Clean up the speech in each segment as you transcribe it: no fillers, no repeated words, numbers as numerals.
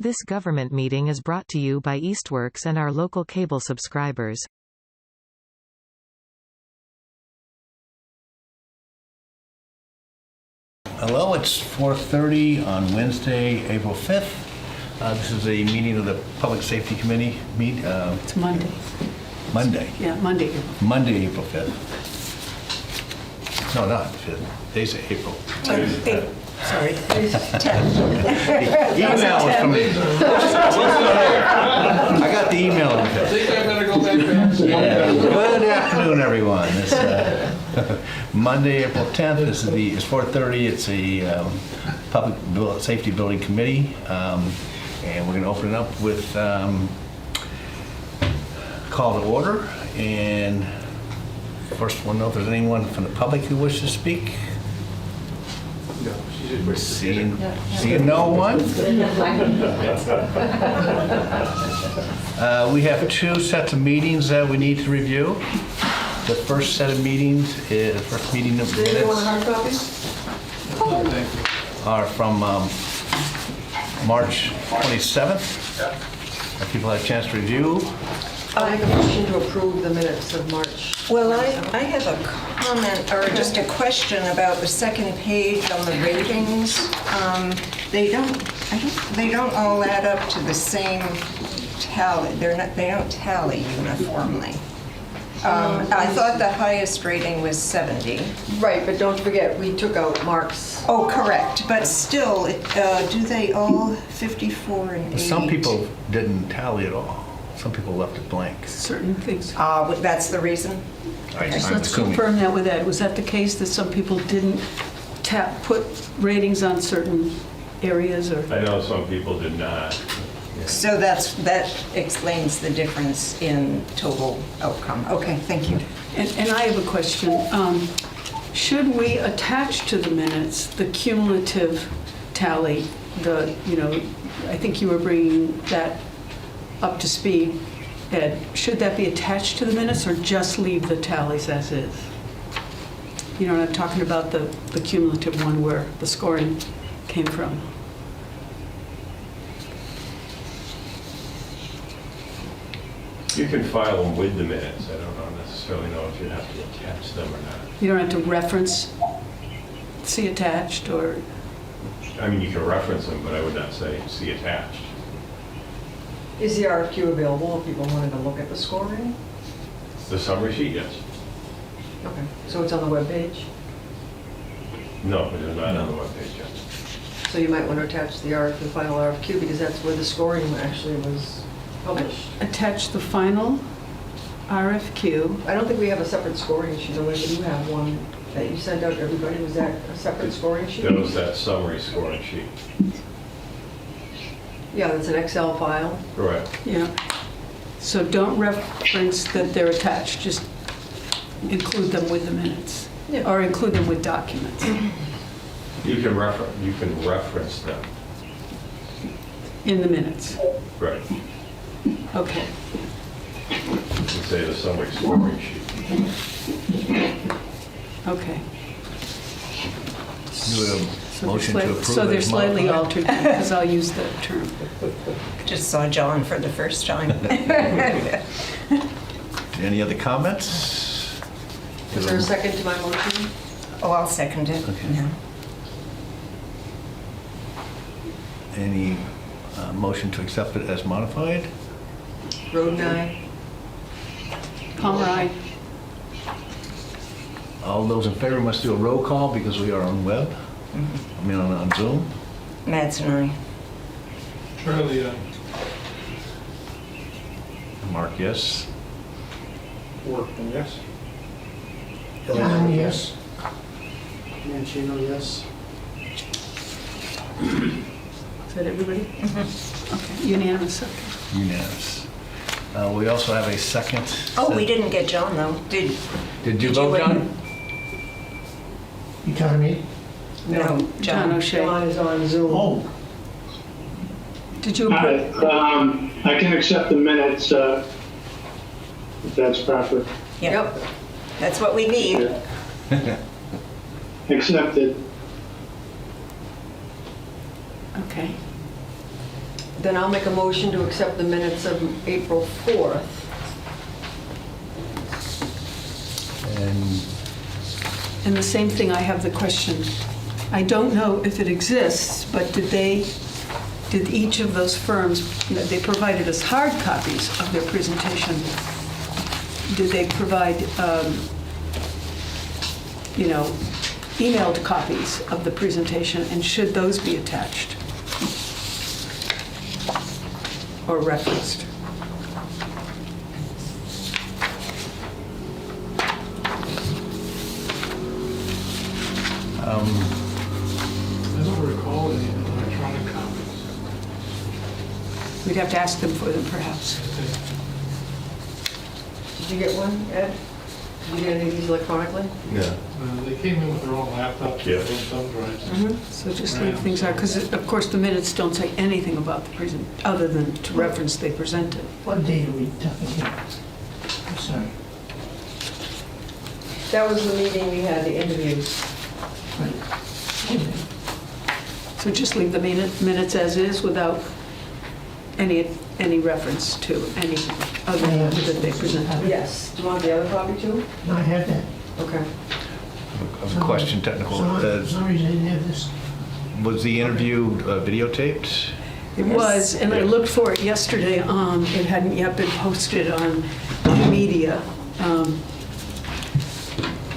This government meeting is brought to you by Eastworks and our local cable subscribers. Hello, it's 4:30 on Wednesday, April 5th. This is a meeting of the Public Safety Committee. It's Monday. Monday. Yeah, Monday. Monday, April 5th. No, not 5th. Today's April. Sorry. Email was from me. I got the email. I think I better go back there. Yeah. Good afternoon, everyone. It's Monday, April 10th. It's 4:30. It's a Public Safety Building Committee, and we're going to open it up with call to order. And first, we'll know if there's anyone from the public who wishes to speak. No, she's just waiting. Seeing no one. We have two sets of meetings that we need to review. The first set of meetings is the first meeting of Does anyone want minutes hard copies? are from March 27th. Have people had a chance to review? I'll make a motion to approve the minutes of March. Well, I have a comment, or just a question about the second page on the ratings. They don't all add up to the same tally. They don't tally uniformly. I thought the highest rating was 70. Right, but don't forget, we took out Mark's. Oh, correct, but still, do they all 54 and 8? Some people didn't tally at all. Some people left it blank. Certain things. That's the reason? I'm Let's assuming. confirm that with Ed. Was that the case, that some people didn't put ratings on certain areas, or? I know some people did not. So that explains the difference in total outcome. Okay, thank you. And I have a question. Should we attach to the minutes the cumulative tally? I think you were bringing that up to speed, Ed. Should that be attached to the minutes or just leave the tallies as is? You know what I'm talking about, the cumulative one where the scoring came from. You can file them with the minutes. I don't necessarily know if you have to attach them or not. You don't have to reference, see attached, or? I mean, you can reference them, but I would not say see attached. Is the RFQ available if people wanted to look at the scoring? The summary sheet, yes. Okay, so it's on the webpage? No, it is not on the webpage yet. So you might want to attach the final RFQ because that's where the scoring actually was published. Attach the final RFQ. I don't think we have a separate scoring sheet, unless you have one that you sent out to everybody. Was that a separate scoring sheet? That was that summary scoring sheet. Yeah, that's an Excel file. Correct. Yeah. So don't reference that they're attached, just include them with the minutes. Yeah. Or include them with documents. You can reference them. In the minutes. Right. Okay. You can say the summary scoring sheet. Okay. Do a motion to approve. So they're as slightly modified? altered, because I'll use the term. Just saw John for the first time. Any other comments? Is there a second to my motion? Oh, I'll second it. Okay. No. Any motion to accept it as modified? Roden, aye. Palmer, aye. All those in favor must do a roll call because we are on web. I mean on Zoom. Matt's and I. Charlie, Mark, yes. Workman, yes. Yes. Mancino, yes. Is that everybody? Okay, unanimous, okay. Unanimous. We also have a second. Oh, we didn't get John, though. Did you Did vote, you- John? Economy. No, John O'Shea. John is on Zoom. Oh, Did you approve? I can accept the minutes if that's proper. Yep. That's what we need. Accepted. Okay. Then I'll make a motion to accept the minutes of April 4th. And And the same thing, I have the question. I don't know if it exists, but did each of those firms, they provided us hard copies of their presentation. Did they provide, emailed copies of the presentation, and should those be attached or referenced? I don't recall any electronic copies. We'd have to ask them for them, perhaps. Did you get one, Ed? Did you get any of these electronically? Yeah. They came in with their own laptops, Yeah. their own thumb drives. So just leave things out, because of course the minutes don't say anything about the present, other than to reference they presented. What date are we talking here? I'm sorry. That was the meeting we had, the interviews. Right. So just leave the minutes as is without any reference to any other that they presented. Yes. Do you want the other copy too? No, I have that. Okay. I have a question, technical. For some reason, I didn't have this. Was the interview videotaped? It was, and I looked for it yesterday. It hadn't yet been posted on media.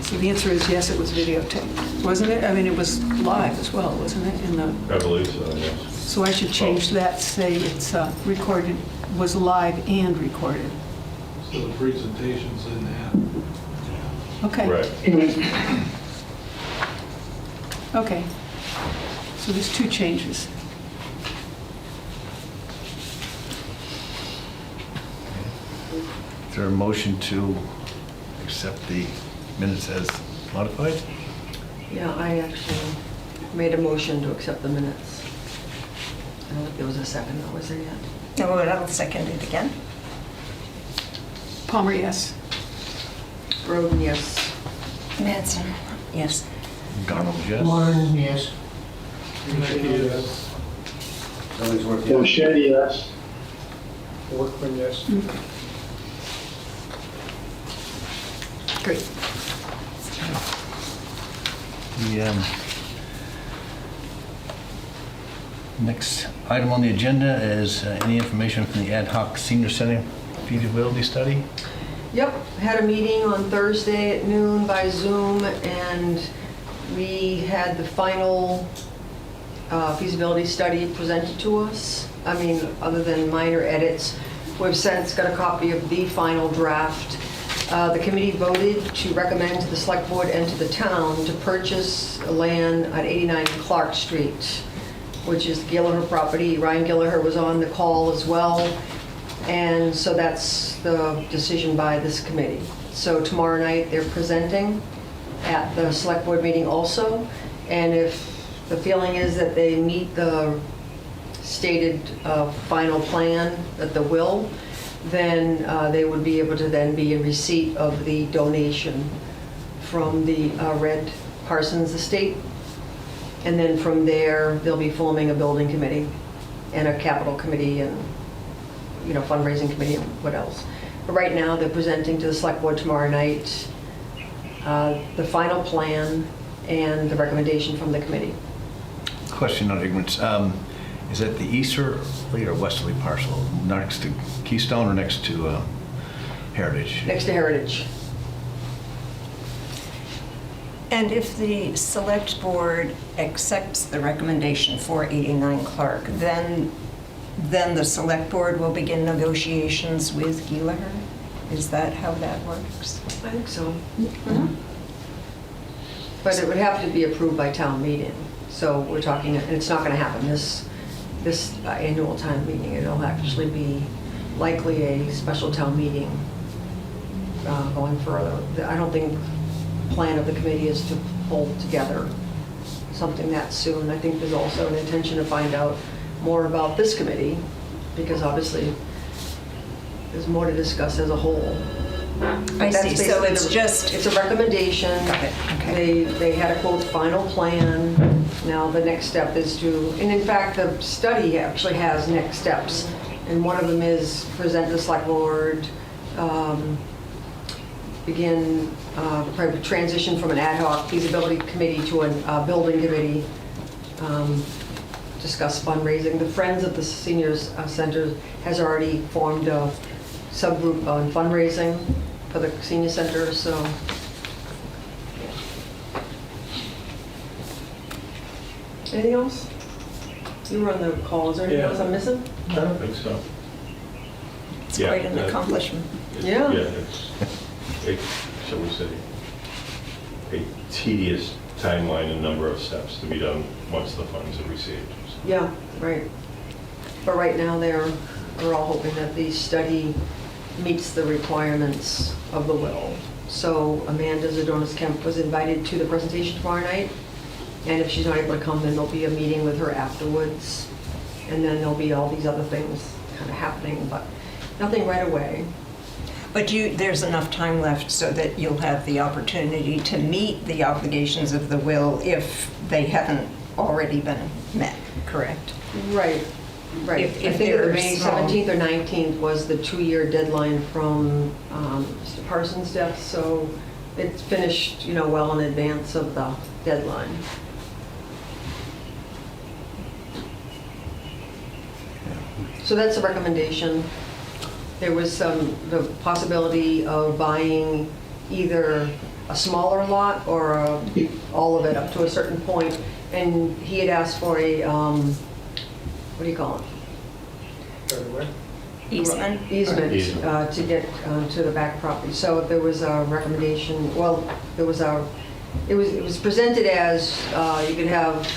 So the answer is yes, it was videotaped, wasn't it? I mean, it was live as well, wasn't it? I believe so, yes. So I should change that, say it's recorded, was live and recorded. So the presentations didn't happen. Okay. Right. Okay. So there's two changes. Is there a motion to accept the minutes as modified? Yeah, I actually made a motion to accept the minutes. I don't think there was a second, though, was there yet? No, I'll second it again. Palmer, yes. Broden, yes. Mattson, yes. Garland, yes. Warren, yes. Yes. O'Shea, yes. Workman, yes. Great. The next item on the agenda is any information from the ad hoc senior center feasibility study. Yep, had a meeting on Thursday at noon by Zoom, and we had the final feasibility study presented to us. I mean, other than minor edits, we've since got a copy of the final draft. The committee voted to recommend to the select board and to the town to purchase land at 89 Clark Street, which is Gallagher property. Ryan Gallagher was on the call as well. And so that's the decision by this committee. So tomorrow night, they're presenting at the select board meeting also. And if the feeling is that they meet the stated final plan, that the will, then they would be able to then be in receipt of the donation from the Red Parsons estate. And then from there, they'll be forming a building committee and a capital committee and fundraising committee and what else. But right now, they're presenting to the select board tomorrow night the final plan and the recommendation from the committee. Question on ignorance. Is that the easterly or westerly parcel next to Keystone or next to Heritage? Next to Heritage. And if the select board accepts the recommendation for 89 Clark, then the select board will begin negotiations with Gallagher? Is that how that works? I think so. But it would have to be approved by town meeting. So we're talking, and it's not going to happen this annual town meeting. It'll actually be likely a special town meeting going further. I don't think the plan of the committee is to pull together something that soon. I think there's also an intention to find out more about this committee, because obviously there's more to discuss as a whole. I That's see, so basically it's just, It's a recommendation. Got it, okay. They had a quote final plan. Now the next step is to, and in fact, the study actually has next steps. And one of them is present to the select board, begin, transition from an ad hoc feasibility committee to a building committee, discuss fundraising. The Friends of the Seniors Center has already formed a subgroup on fundraising for the senior center, so. Anything else? You were on the call, is there anything Yeah. else I'm missing? I don't think so. it's Yeah, quite an that- accomplishment. Yeah. Yeah, it's, shall we say, a tedious timeline and number of steps to be done once the funds are received. Yeah, right. But right now, we're all hoping that the study meets the requirements of the will. So Amanda Zadonis-Kemp was invited to the presentation tomorrow night, and if she's not able to come, then there'll be a meeting with her afterwards, and then there'll be all these other things kind of happening, but nothing right away. But there's enough time left so that you'll have the opportunity to meet the obligations of the will if they haven't already been met, correct? Right, right. If I think the they're May small. 17th or 19th was the 2-year deadline from Mr. Parsons' death, so it's finished, well in advance of the deadline. So that's a recommendation. There was the possibility of buying either a smaller lot or all of it up to a certain point. And he had asked for a, what do you call it? Easement? Easement to get to the back property. So there was a recommendation, well, it was presented as you could have,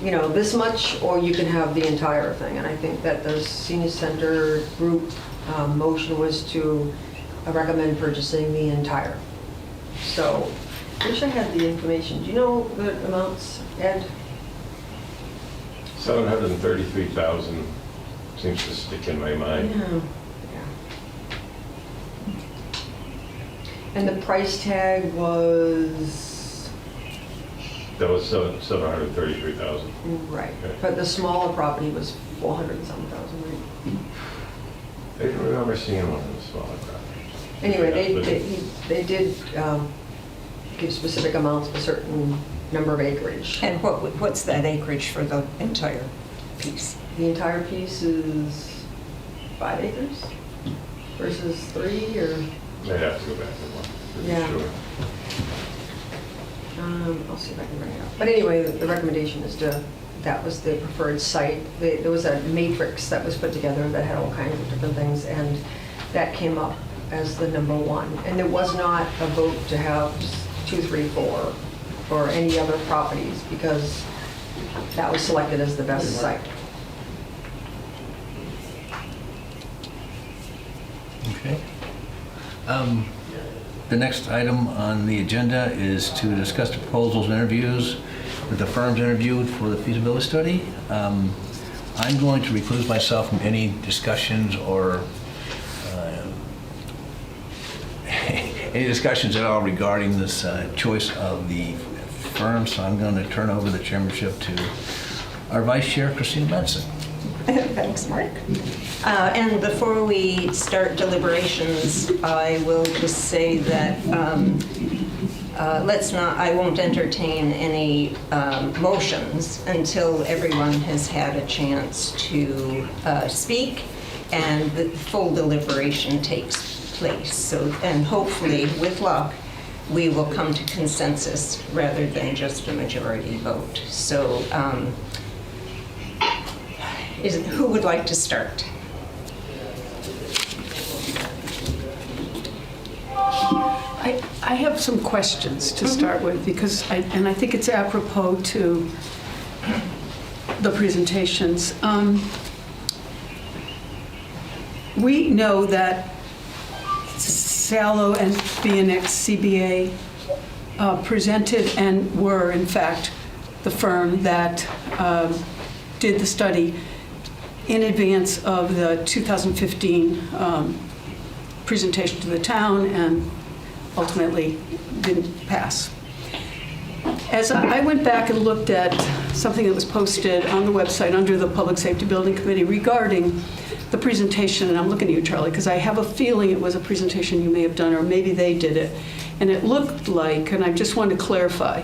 this much, or you can have the entire thing. And I think that the senior center group motion was to recommend purchasing the entire. So, I wish I had the information. Do you know the amounts, Ed? 733,000 seems to stick in my mind. Yeah. And the price tag was, That was 733,000. right, Okay. but the smaller property was 400 and some thousand, right? I don't remember seeing one of the smaller properties. Anyway, Yeah, they did give specific amounts for certain number of acreage. And what's that acreage for the entire piece? The entire piece is 5 acres versus 3, or, I'd have to go back and look. to be Yeah. sure. I'll see if I can bring it up. But anyway, the recommendation is that was the preferred site. There was a matrix that was put together that had all kinds of different things, and that came up as the number 1. And there was not a vote to have 2, 3, 4 or any other properties, because that was selected as the best site. Okay. The next item on the agenda is to discuss the proposals and interviews with the firms interviewed for the feasibility study. I'm going to recluse myself from any discussions or any discussions at all regarding this choice of the firm, so I'm going to turn over the chairmanship to our Vice Chair, Christina Benson. Thanks, Mark. And before we start deliberations, I will just say that I won't entertain any motions until everyone has had a chance to speak and the full deliberation takes place. So, and hopefully, with luck, we will come to consensus rather than just a majority vote. So, who would like to start? I have some questions to start with, because I think it's apropos to the presentations. We know that Salo and Phoenix CBA presented and were, in fact, the firm that did the study in advance of the 2015 presentation to the town and ultimately didn't pass. As I went back and looked at something that was posted on the website under the Public Safety Building Committee regarding the presentation, and I'm looking at you, Charlie, because I have a feeling it was a presentation you may have done, or maybe they did it, and it looked like, and I just wanted to clarify,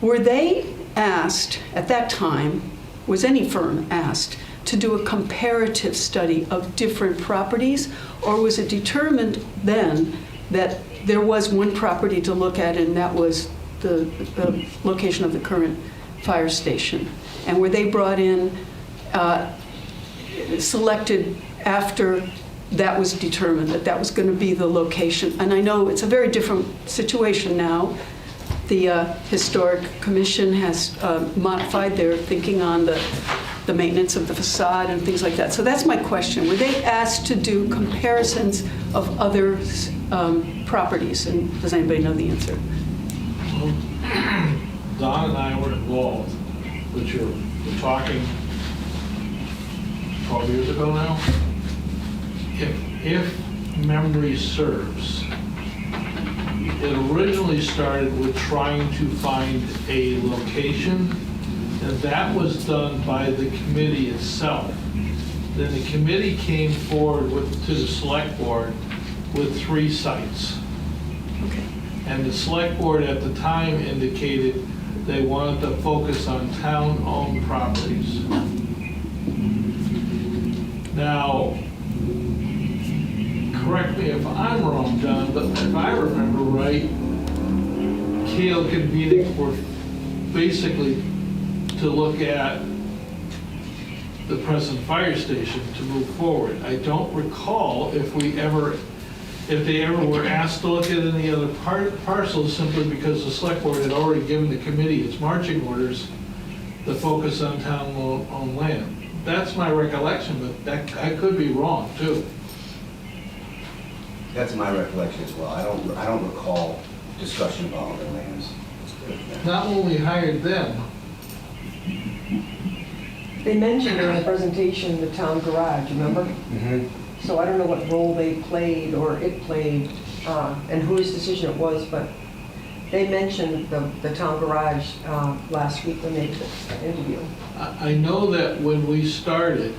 were they asked at that time, was any firm asked to do a comparative study of different properties, or was it determined then that there was one property to look at and that was the location of the current fire station? And were they brought in, selected after that was determined, that that was going to be the location? And I know it's a very different situation now. The Historic Commission has modified their thinking on the maintenance of the facade and things like that. So that's my question. Were they asked to do comparisons of other properties? And does anybody know the answer? Don and I were involved, but we're talking 12 years ago now. If memory serves, it originally started with trying to find a location, and that was done by the committee itself. Then the committee came forward to the select board with 3 sites. Okay. And the select board at the time indicated they wanted to focus on town-owned properties. Now, correct me if I'm wrong, John, but if I remember right, Kale convening were basically to look at the present fire station to move forward. I don't recall if they ever were asked to look at any other parcels, simply because the select board had already given the committee its marching orders to focus on town-owned land. That's my recollection, but I could be wrong too. That's my recollection as well. I don't recall discussion about other lands. Not when we hired them. They mentioned during the presentation the town garage, remember? Mm-hmm. So I don't know what role they played or it played and whose decision it was, but they mentioned the town garage last week when they did the interview. I know that when we started,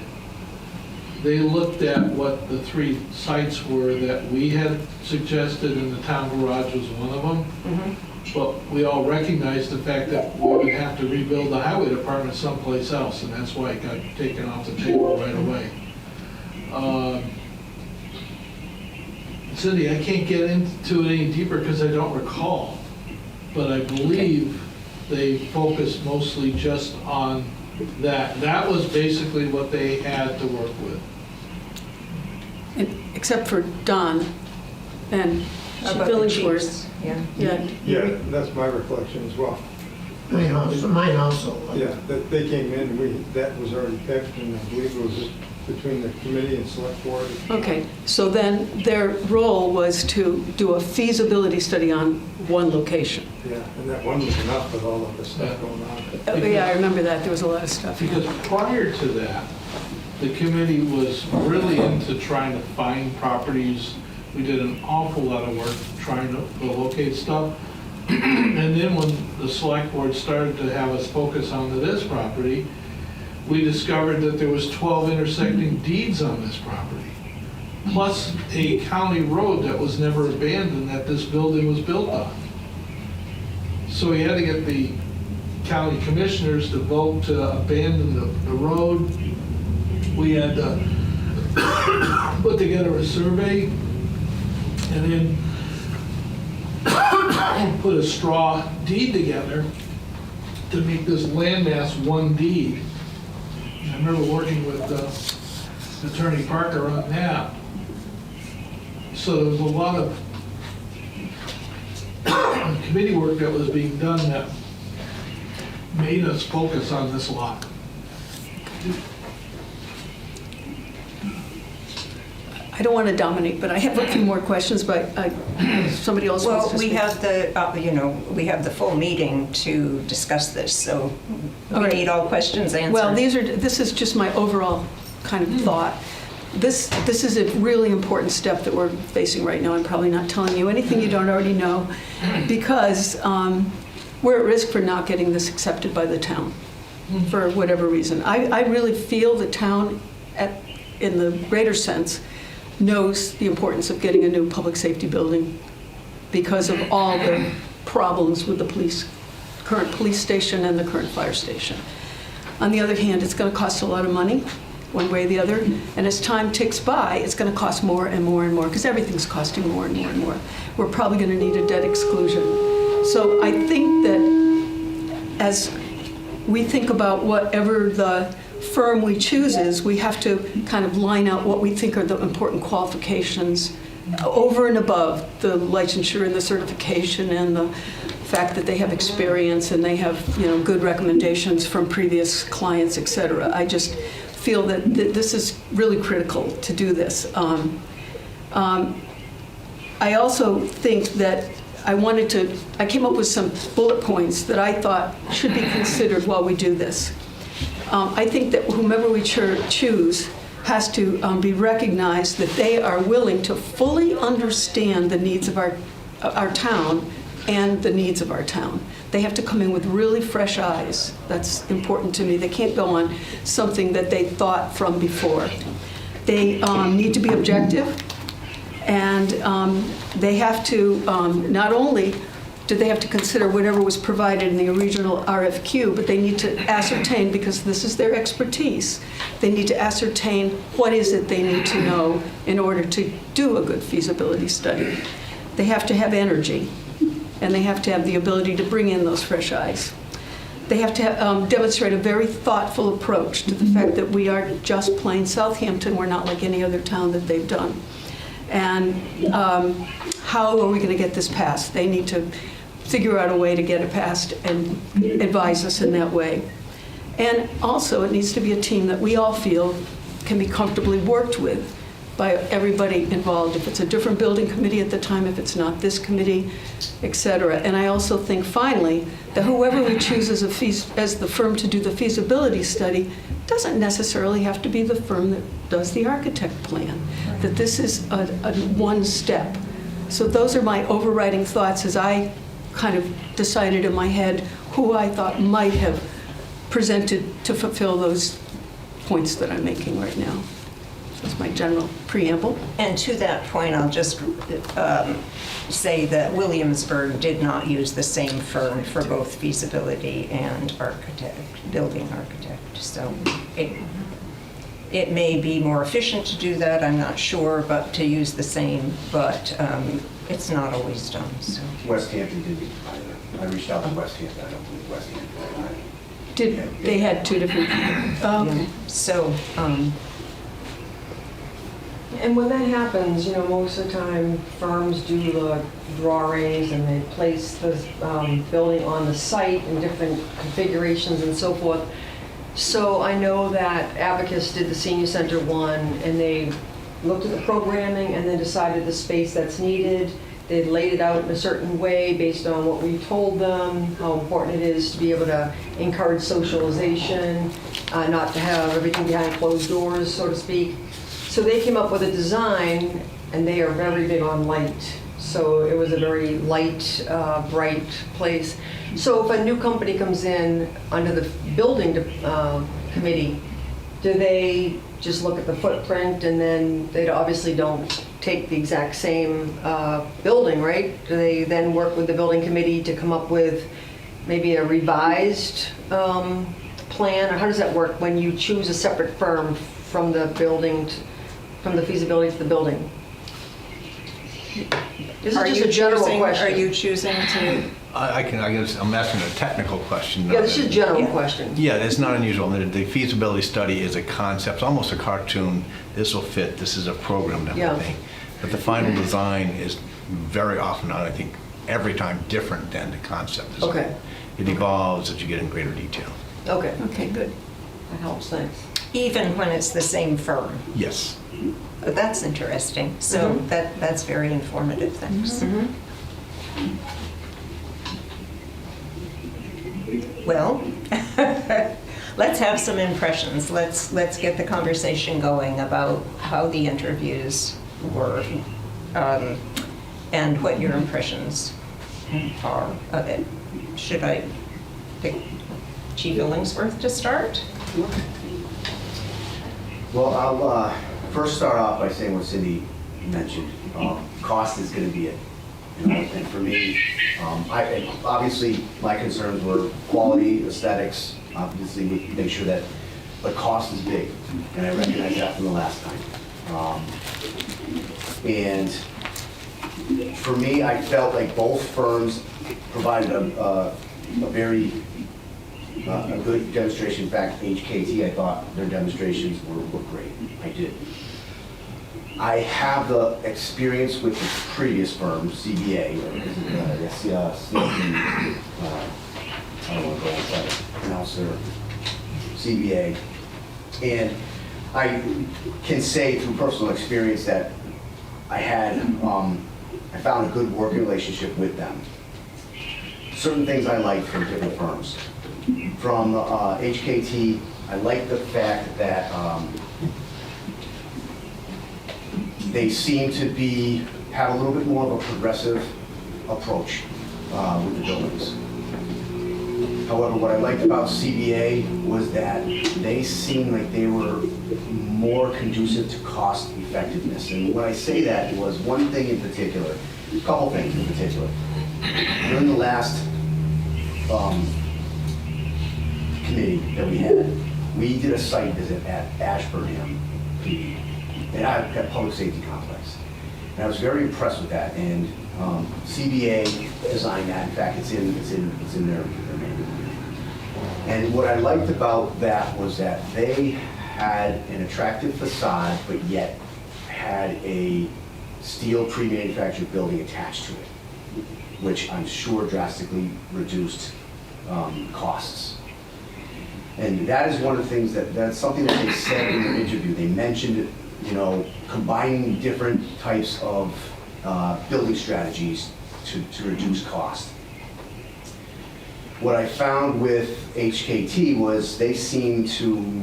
they looked at what the 3 sites were that we had suggested, and the town garage was one of them. Mm-hmm. But we all recognized the fact that we would have to rebuild the highway department someplace else, and that's why it got taken off the table right away. Cindy, I can't get into it any deeper because I don't recall, but I believe they focused mostly just on that. That was basically what they had to work with. And, except for Don and How about the Billingsworth. chiefs? Yeah. Yeah. Yeah, that's my recollection as well. Mine also. Yeah, that they came in, that was already picked, and I believe it was between the committee and select board. Okay, so then their role was to do a feasibility study on one location. Yeah, and that one was enough with all of the stuff going on. Yeah, I remember that. There was a lot of stuff. Because prior to that, the committee was really into trying to find properties. We did an awful lot of work trying to locate stuff. And then when the select board started to have us focus on this property, we discovered that there was 12 intersecting deeds on this property, plus a county road that was never abandoned that this building was built on. So we had to get the county commissioners to vote to abandon the road. We had to put together a survey and then put a straw deed together to make this landmass one deed. I remember working with Attorney Parker on that. So there was a lot of committee work that was being done that made us focus on this lot. I don't want to dominate, but I have a few more questions, but somebody else wants Well, to we speak. have we have the full meeting to discuss this, so we All right. need all questions answered. Well, this is just my overall kind of thought. this is a really important step that we're facing right now. I'm probably not telling you anything you don't already know, because we're at risk for not getting this accepted by the town for whatever reason. I really feel the town, in the greater sense, knows the importance of getting a new public safety building because of all the problems with the current police station and the current fire station. On the other hand, it's going to cost a lot of money, one way or the other, and as time ticks by, it's going to cost more and more and more, because everything's costing more and more and more. We're probably going to need a debt exclusion. So I think that as we think about whatever the firm we choose is, we have to kind of line out what we think are the important qualifications over and above the licensure and the certification and the fact that they have experience and they have, good recommendations from previous clients, et cetera. I just feel that this is really critical to do this. I also think that I came up with some bullet points that I thought should be considered while we do this. I think that whomever we choose has to be recognized that they are willing to fully understand the needs of our town and the needs of our town. They have to come in with really fresh eyes. That's important to me. They can't go on something that they thought from before. They need to be objective, and they have to not only do they have to consider whatever was provided in the original RFQ, but they need to ascertain, because this is their expertise, they need to ascertain what is it they need to know in order to do a good feasibility study. They have to have energy, and they have to have the ability to bring in those fresh eyes. They have to demonstrate a very thoughtful approach to the fact that we are just plain Southampton. We're not like any other town that they've done. And how are we going to get this passed? They need to figure out a way to get it passed and advise us in that way. And also, it needs to be a team that we all feel can be comfortably worked with by everybody involved. If it's a different building committee at the time, if it's not this committee, et cetera. And I also think, finally, that whoever we choose as the firm to do the feasibility study doesn't necessarily have to be the firm that does the architect plan. That this is a one step. So those are my overriding thoughts as I kind of decided in my head who I thought might have presented to fulfill those points that I'm making right now. That's my general preamble. And to that point, I'll just say that Williamsburg did not use the same firm for both feasibility and building architect. So it may be more efficient to do that, I'm not sure, but to use the same, but it's not always done. So. West Hampton didn't either. I reached out to West Hampton. I don't believe West Hampton either. They had two different. Okay. So. And when that happens, most of the time firms do the drawings and they place the building on the site in different configurations and so forth. So I know that Abacus did the senior center one, and they looked at the programming and then decided the space that's needed. They laid it out in a certain way based on what we told them, how important it is to be able to encourage socialization, not to have everything behind closed doors, so to speak. So they came up with a design, and they are very big on light. So it was a very light, bright place. So if a new company comes in under the building committee, do they just look at the footprint and then they obviously don't take the exact same building, right? Do they then work with the building committee to come up with maybe a revised plan? Or how does that work when you choose a separate firm from the building, from the feasibility to the building? This is just a general question. Are you choosing to? I guess I'm asking a technical question. Yeah, this is a general question. Yeah, it's not unusual. The feasibility study is a concept, almost a cartoon. This will fit. This is a program type of thing. But the final design is very often, I think, every time different than the concept design. Okay. It evolves as you get in greater detail. Okay. Okay, good. That helps, thanks. Even when it's the same firm? Yes. Oh, that's interesting. So that's very informative, thanks. Well, let's have some impressions. Let's get the conversation going about how the interviews were, and what your impressions are of it. Should I pick Chief Illingsworth to start? Well, I'll first start off by saying what Cindy mentioned. Cost is going to be it. You know, and for me, obviously my concerns were quality, aesthetics. Obviously, we make sure that the cost is big, and I recognize that from the last time. And for me, I felt like both firms provided a very a good demonstration. In fact, HKT, I thought their demonstrations were great. I did. I have the experience with the previous firm, CBA, or I don't want to go inside pronounce their CBA. And I can say through personal experience that I had, I found a good working relationship with them. Certain things I liked from different firms. From HKT, I like the fact that they seem to have a little bit more of a progressive approach with the buildings. However, what I liked about CBA was that they seemed like they were more conducive to cost effectiveness. And when I say that, it was one thing in particular, a couple things in particular. During the last committee that we had, we did a site visit at Ashburnham PD, and I've got public safety complex. And I was very impressed with that. And CBA designed that. In fact, it's in their manual. And what I liked about that was that they had an attractive facade, but yet had a steel pre-manufactured building attached to it, which I'm sure drastically reduced costs. And that is one of the things that's something that they said in their interview. They mentioned, you know, combining different types of building strategies to reduce cost. What I found with HKT was they seemed to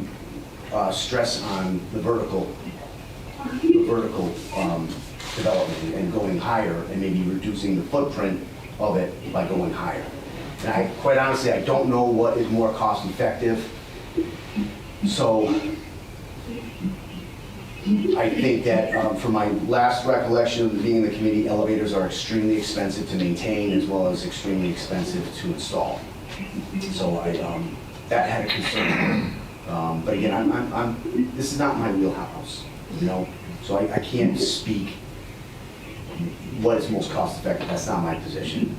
stress on the vertical development and going higher, and maybe reducing the footprint of it by going higher. And quite honestly, I don't know what is more cost effective. So I think that from my last recollection of being in the committee, elevators are extremely expensive to maintain as well as extremely expensive to install. So that had a concern. But again, this is not my wheelhouse, you know. So I can't speak what is most cost effective. That's not my position.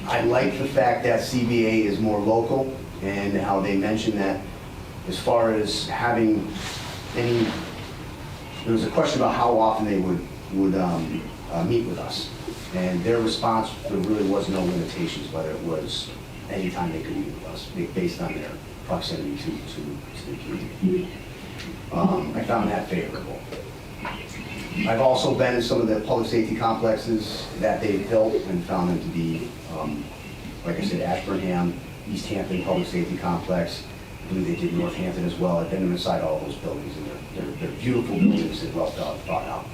I like the fact that CBA is more local, and how they mentioned that as far as having there was a question about how often they would meet with us, and their response, there really was no limitations, whether it was any time they could meet with us based on their proximity to the community. I found that favorable. I've also been in some of the public safety complexes that they've built and found them to be, like I said, Ashburnham, East Hampton Public Safety Complex. I believe they did Northampton as well. I've been inside all those buildings, and they're beautiful buildings and well thought out.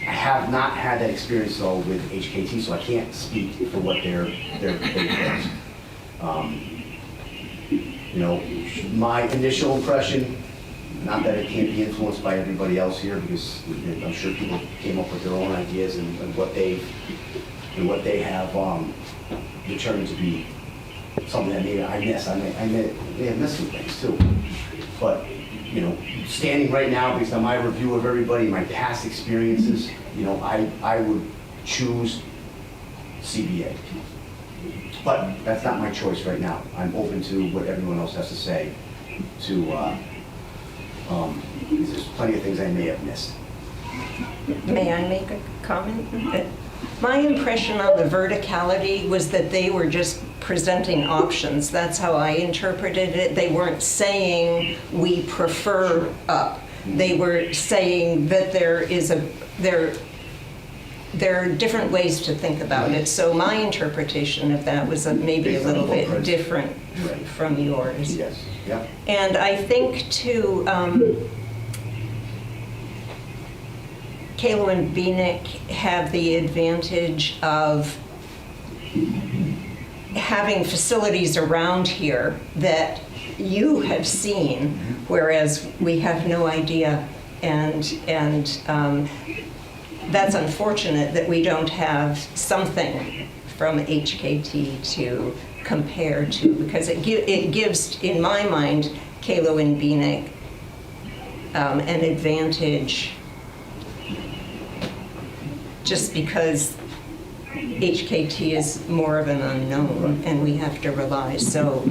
I have not had that experience though with HKT, so I can't speak for what they built. You know, my initial impression, not that it can't be influenced by everybody else here, because I'm sure people came up with their own ideas and what they have determined to be something that maybe I miss. I may have missed some things too. But you know, standing right now, based on my review of everybody, my past experiences, you know, I would choose CBA. But that's not my choice right now. I'm open to what everyone else has to say. There's plenty of things I may have missed. May I make a comment? My impression of the verticality was that they were just presenting options. That's how I interpreted it. They weren't saying we prefer up. They were saying that there there are different ways to think about it. So my interpretation of that was maybe a little bit different from yours. Yes, yeah. And I think too, Kalo and Beanick have the advantage of having facilities around here that you have seen, whereas we have no idea. And that's unfortunate that we don't have something from HKT to compare to, because it gives, in my mind, Kalo and Beanick an advantage just because HKT is more of an unknown and we have to rely. So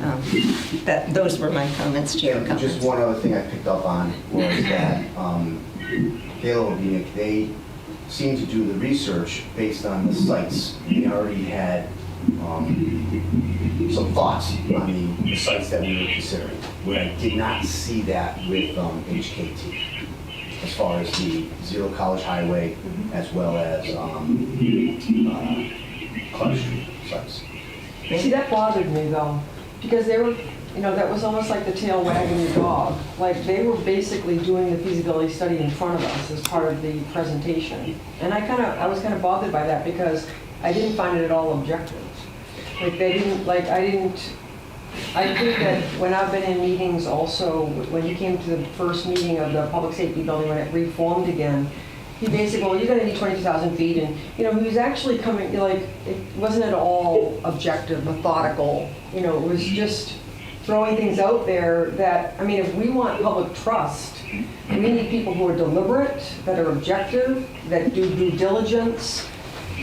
those were my comments to your comments. Just one other thing I picked up on was that Kalo and Beanick, they seemed to do the research based on the sites. They already had some thoughts on the sites that we were considering, where I did not see that with HKT, as far as the Zero College Highway, as well as Clark Street sites. See, that bothered me though, because they were, that was almost like the tail wagging the dog. Like, they were basically doing the feasibility study in front of us as part of the presentation. And I was kind of bothered by that because I didn't find it at all objective. Like, I think that when I've been in meetings also, when he came to the first meeting of the public safety building when it reformed again, he basically, well, you're going to need 22,000 feet. And, he was actually coming, like, it wasn't at all objective, methodical. It was just throwing things out there that, if we want public trust, we need people who are deliberate, that are objective, that do due diligence,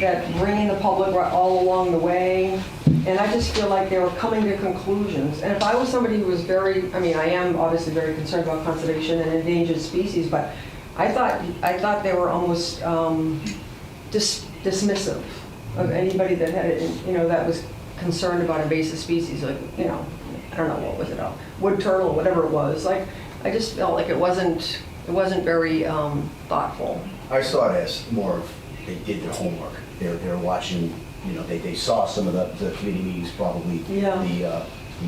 that bring in the public all along the way. And I just feel like they were coming to conclusions. And if I was somebody who was very, I am obviously very concerned about conservation and endangered species, but I thought they were almost dismissive of anybody that had, that was concerned about invasive species, like, I don't know, what was it, a wood turtle, whatever it was. Like, I just felt like it wasn't very thoughtful. I saw it as more of they did their homework. They're watching, they saw some of the committee meetings, probably the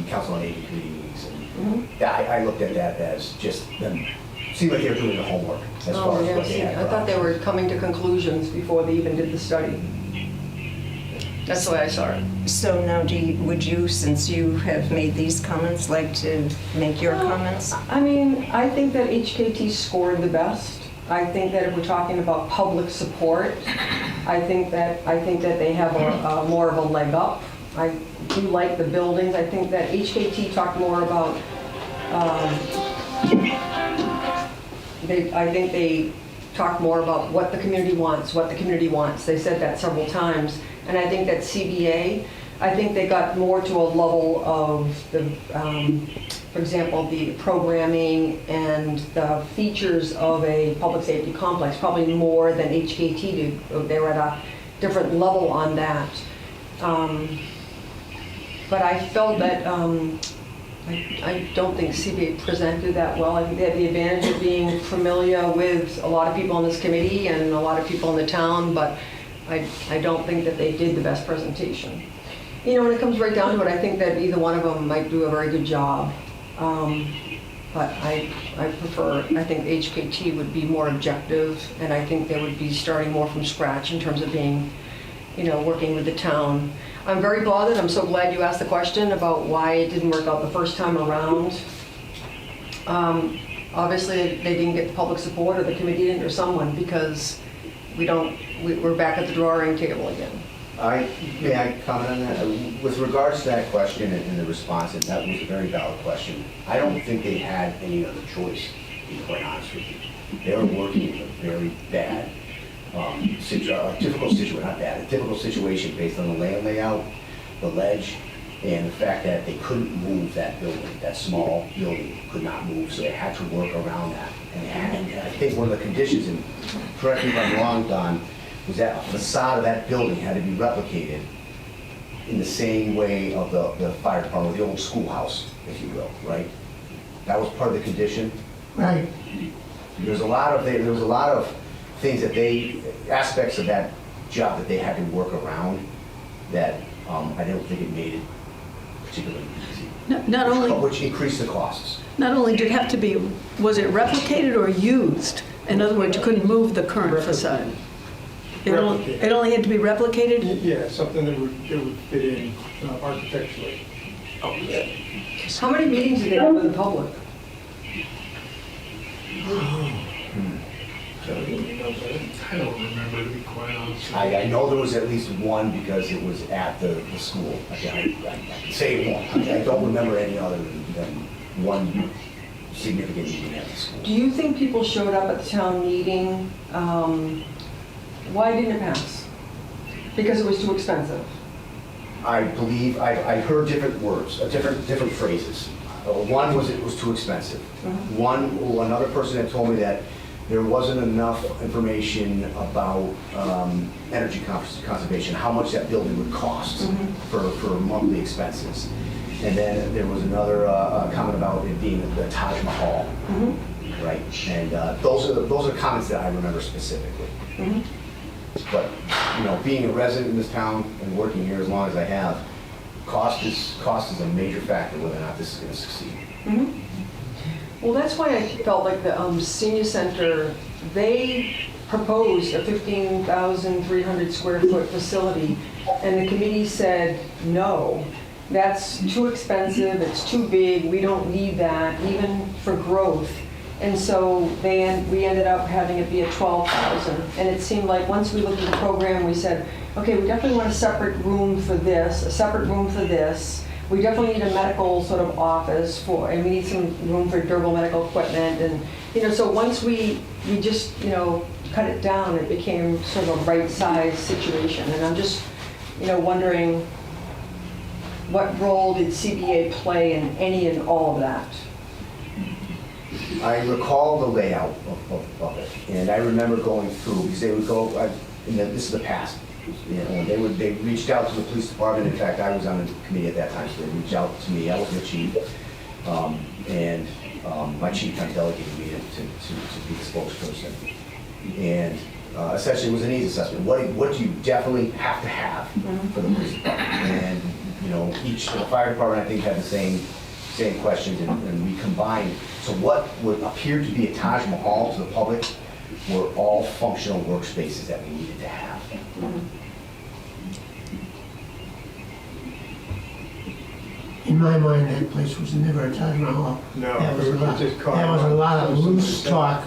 Council on Aging committee meetings. And I looked at that as just them, seemed like they were doing the homework as far as what they had. I thought they were coming to conclusions before they even did the study. That's the way I saw it. So now would you, since you have made these comments, like to make your comments? I think that HKT scored the best. I think that if we're talking about public support, I think that they have more of a leg up. I do like the buildings. I think that HKT talked more about, I think they talked more about what the community wants, They said that several times. And I think that CBA, I think they got more to a level of the, for example, the programming and the features of a public safety complex, probably more than HKT did. They were at a different level on that. But I felt that, I don't think CBA presented that well. I think they had the advantage of being familiar with a lot of people on this committee and a lot of people in the town, but I don't think that they did the best presentation. When it comes right down to it, I think that either one of them might do a very good job. But I think HKT would be more objective, and I think they would be starting more from scratch in terms of being, working with the town. I'm very bothered. I'm so glad you asked the question about why it didn't work out the first time around. Obviously, they didn't get the public support, or the committee didn't, or someone, because we're back at the drawing table again. May I comment on that? With regards to that question and the response, and that was a very valid question. I don't think they had any other choice, to be quite honest with you. They were working in a very bad, difficult situation based on the land layout, the ledge, and the fact that they couldn't move that building. That small building could not move, so they had to work around that. And I think one of the conditions, and correct me if I'm wrong, Don, was that a facade of that building had to be replicated in the same way of the fire department, the old schoolhouse, if you will, right? That was part of the condition. Right. There was a lot of things that aspects of that job that they had to work around that I don't think it made it particularly easy. Not only, Which increased the costs. not only did it have to be, was it replicated or used? In other words, you couldn't move the current facade. It only had to be replicated? Yeah, something that would fit in architecturally. How many meetings did they have with the public? I don't remember, to be quite honest. I know there was at least one because it was at the school. I can say one. I don't remember any other than one significant meeting at the school. Do you think people showed up at the town meeting? Why didn't it pass? Because it was too expensive. I believe, I heard different words, different phrases. One was it was too expensive. Another person had told me that there wasn't enough information about energy conservation, how much that building would cost for monthly expenses. And then there was another comment about it being the Taj Mahal, right? And those are comments that I remember specifically. But being a resident in this town and working here as long as I have, cost is a major factor whether or not this is going to succeed. Well, that's why I felt like the senior center, they proposed a 15,300 square foot facility, and the committee said, no, that's too expensive, it's too big, we don't need that, even for growth. And so we ended up having it be at 12,000. And it seemed like once we looked at the program, we said, okay, we definitely want a separate room for this, a separate room for this. We definitely need a medical sort of office and we need some room for durable medical equipment. And, so once we just, cut it down, it became sort of a right-size situation. And I'm just, wondering what role did CBA play in any and all of that? I recall the layout of it, and I remember going through, because they would go, this is the past, they reached out to the police department. In fact, I was on the committee at that time, so they reached out to me. I was the chief, and my chief kind of delegated me to be the spokesperson. And essentially, it was a needs assessment. What do you definitely have to have for the police department? And each fire department, I think, had the same questions, and we combined. So what would appear to be a Taj Mahal to the public were all functional workspaces that we needed to have. In my mind, that place was never a Taj Mahal. No, That was it a was lot, just that was a lot of loose talk.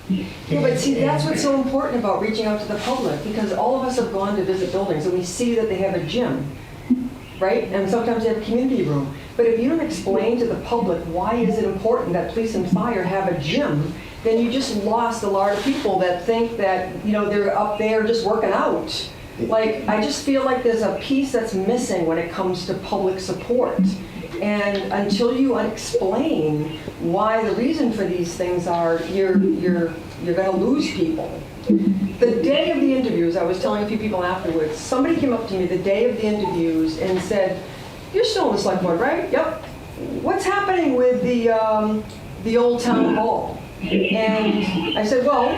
Yeah, but see, that's what's so important about reaching out to the public, because all of us have gone to visit buildings and we see that they have a gym, right? And sometimes they have a community room. But if you don't explain to the public why is it important that police and fire have a gym, then you just lost a lot of people that think that, they're up there just working out. Like, I just feel like there's a piece that's missing when it comes to public support. And until you explain why the reason for these things are, you're going to lose people. The day of the interviews, I was telling a few people afterwards, somebody came up to me the day of the interviews and said, "You're still on the select board, right?" "Yep." "What's happening with the old town hall?" And I said, "Well,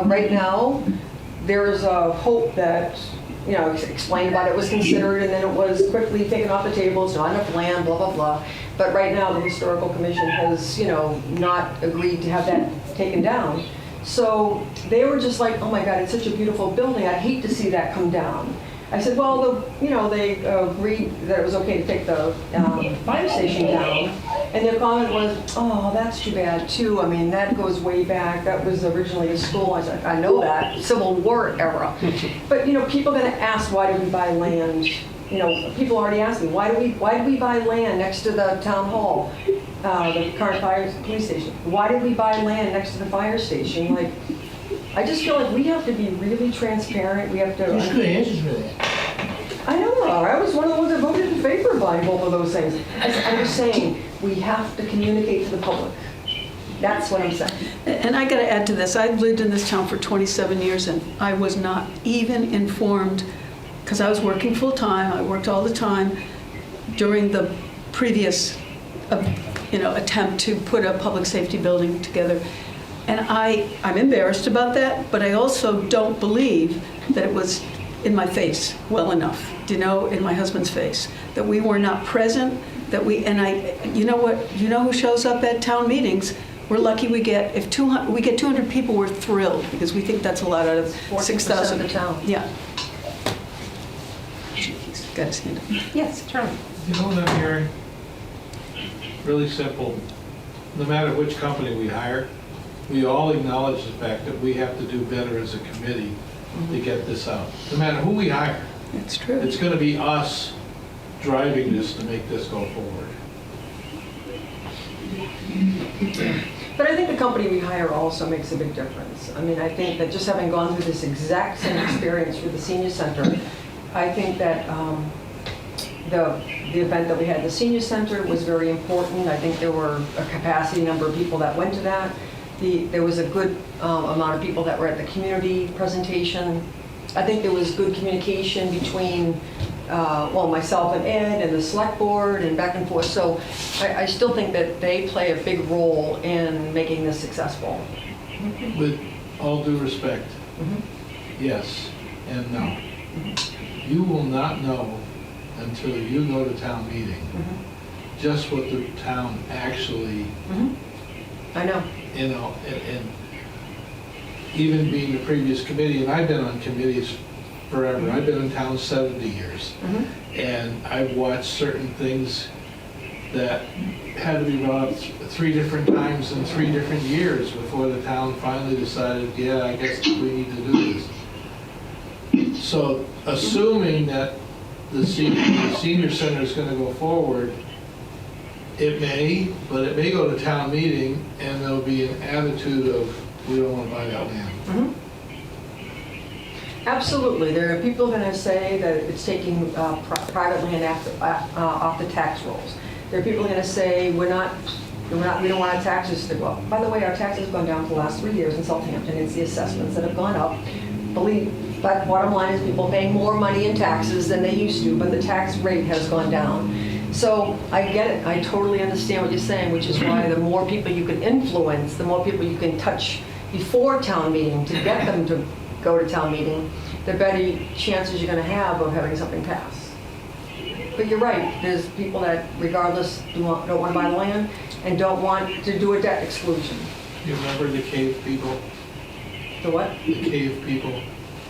right now, there is a hope that, explained about it was considered, and then it was quickly taken off the table. It's not enough land, blah, blah, blah. But right now, the Historical Commission has, not agreed to have that taken down." So they were just like, "Oh my God, it's such a beautiful building. I'd hate to see that come down." I said, "Well, they agreed that it was okay to take the fire station down." And their comment was, "Oh, that's too bad, too. I mean, that goes way back. That was originally a school." I said, "I know that. Civil War era." But, people are going to ask, why did we buy land? People already asked me, why did we buy land next to the town hall, the current police station? Why did we buy land next to the fire station? Like, I just feel like we have to be really transparent. We have to. There's good answers for that. I know, I was one of the ones that voted in favor of buying both of those things. I'm just saying, we have to communicate to the public. That's what I'm saying. And I got to add to this. I've lived in this town for 27 years, and I was not even informed, because I was working full-time. I worked all the time during the previous, attempt to put a public safety building together. And I'm embarrassed about that, but I also don't believe that it was in my face well enough, in my husband's face, that we were not present, you know what, you know who shows up at town meetings? We're lucky we get 200 people, we're thrilled, because we think that's a lot out of 6,000. 40% of the town. Yeah. He's got his hand up. Yes, Charlie. You know what I'm hearing? Really simple. No matter which company we hire, we all acknowledge the fact that we have to do better as a committee to get this out. No matter who we hire, That's true. it's going to be us driving this to make this go forward. But I think the company we hire also makes a big difference. I mean, I think that just having gone through this exact same experience with the senior center, I think that the event that we had at the senior center was very important. I think there were a capacity number of people that went to that. There was a good amount of people that were at the community presentation. I think there was good communication between myself and Ed and the select board and back and forth. So I still think that they play a big role in making this successful. With all due respect, yes and no. You will not know until you go to town meeting just what the town actually, I know. and even being the previous committee, and I've been on committees forever. I've been in town 70 years. And I've watched certain things that had to be brought up 3 different times in 3 different years before the town finally decided, yeah, I guess we need to do this. So assuming that the senior center is going to go forward, it may, but it may go to town meeting and there'll be an attitude of, we don't want to buy that land. Absolutely. There are people going to say that it's taking private land off the tax rolls. There are people going to say we don't want our taxes to go up. By the way, our taxes have gone down for the last 3 years in Southampton. It's the assessments that have gone up. But bottom line is people paying more money in taxes than they used to, but the tax rate has gone down. So I get it. I totally understand what you're saying, which is why the more people you can influence, the more people you can touch before town meeting to get them to go to town meeting, the better chances you're going to have of having something pass. But you're right. There's people that, regardless, don't want to buy the land and don't want to do a debt exclusion. You remember the cave people? The what? The cave people.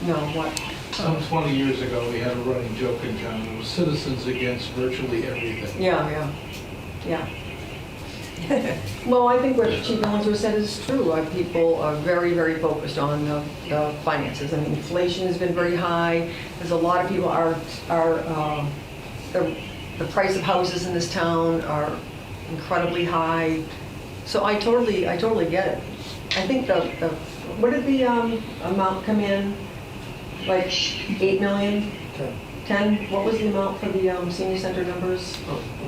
No, what? Some 20 years ago, we had a running joke in town. It was citizens against virtually everything. Yeah. Well, I think what Chief Ellinger said is true. People are very, very focused on the finances. I mean, inflation has been very high. There's a lot of people the price of houses in this town are incredibly high. So I totally get it. I think what did the amount come in? Like 8 million? 10? What was the amount for the senior center numbers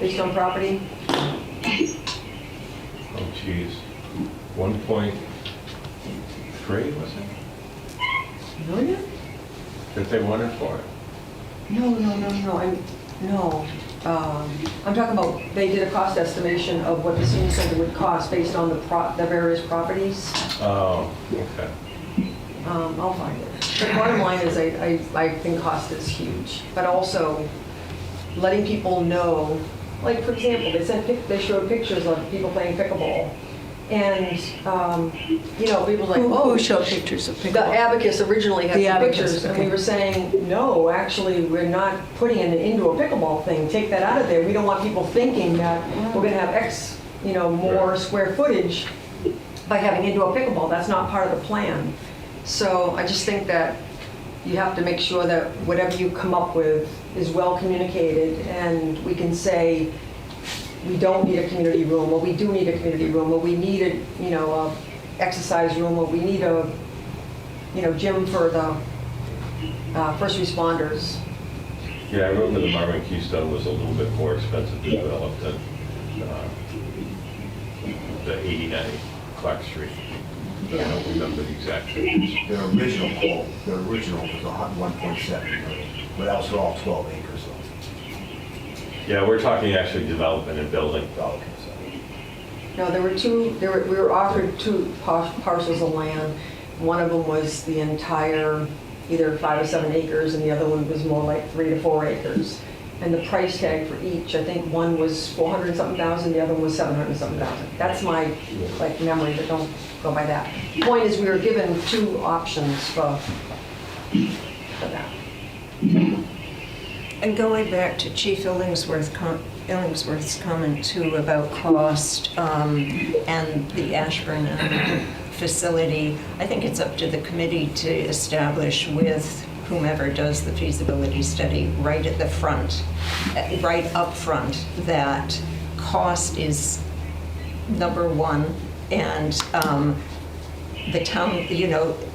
based on property? Oh, geez. 1.3, was it? Million? That they wanted for it? No. I'm talking about, they did a cost estimation of what the senior center would cost based on the various properties. Oh, okay. I'll find it. The bottom line is I think cost is huge, but also letting people know, like for example, they showed pictures of people playing pickleball. And, people like, Who showed pictures of pickleball? The Abacus originally had The some Abacus, pictures, and okay. we were saying, no, actually, we're not putting in an indoor pickleball thing. Take that out of there. We don't want people thinking that we're going to have X, more square footage by having indoor pickleball. That's not part of the plan. So I just think that you have to make sure that whatever you come up with is well communicated, and we can say, we don't need a community room, or we do need a community room, or we need a exercise room, or we need a gym for the first responders. Yeah, I remember the Marvin Keystone was a little bit more expensive to develop than the 89 Clark Street. I don't remember the exact figures. Their original quote, was 1.7 million, but that was for all 12 acres. Yeah, we're talking actually development and building. Oh, okay, so. No, there were two. We were offered 2 parcels of land. One of them was the entire either 5 or 7 acres, and the other one was more like 3 to 4 acres. And the price tag for each, I think one was 400 and something thousand, the other one was 700 and something thousand. That's my like memory, but don't go by that. Point is, we were given 2 options for that. And going back to Chief Illingsworth's comment too about cost and the Ashburn facility, I think it's up to the committee to establish with whomever does the feasibility study right at the front, right up front, that cost is number one, and the town,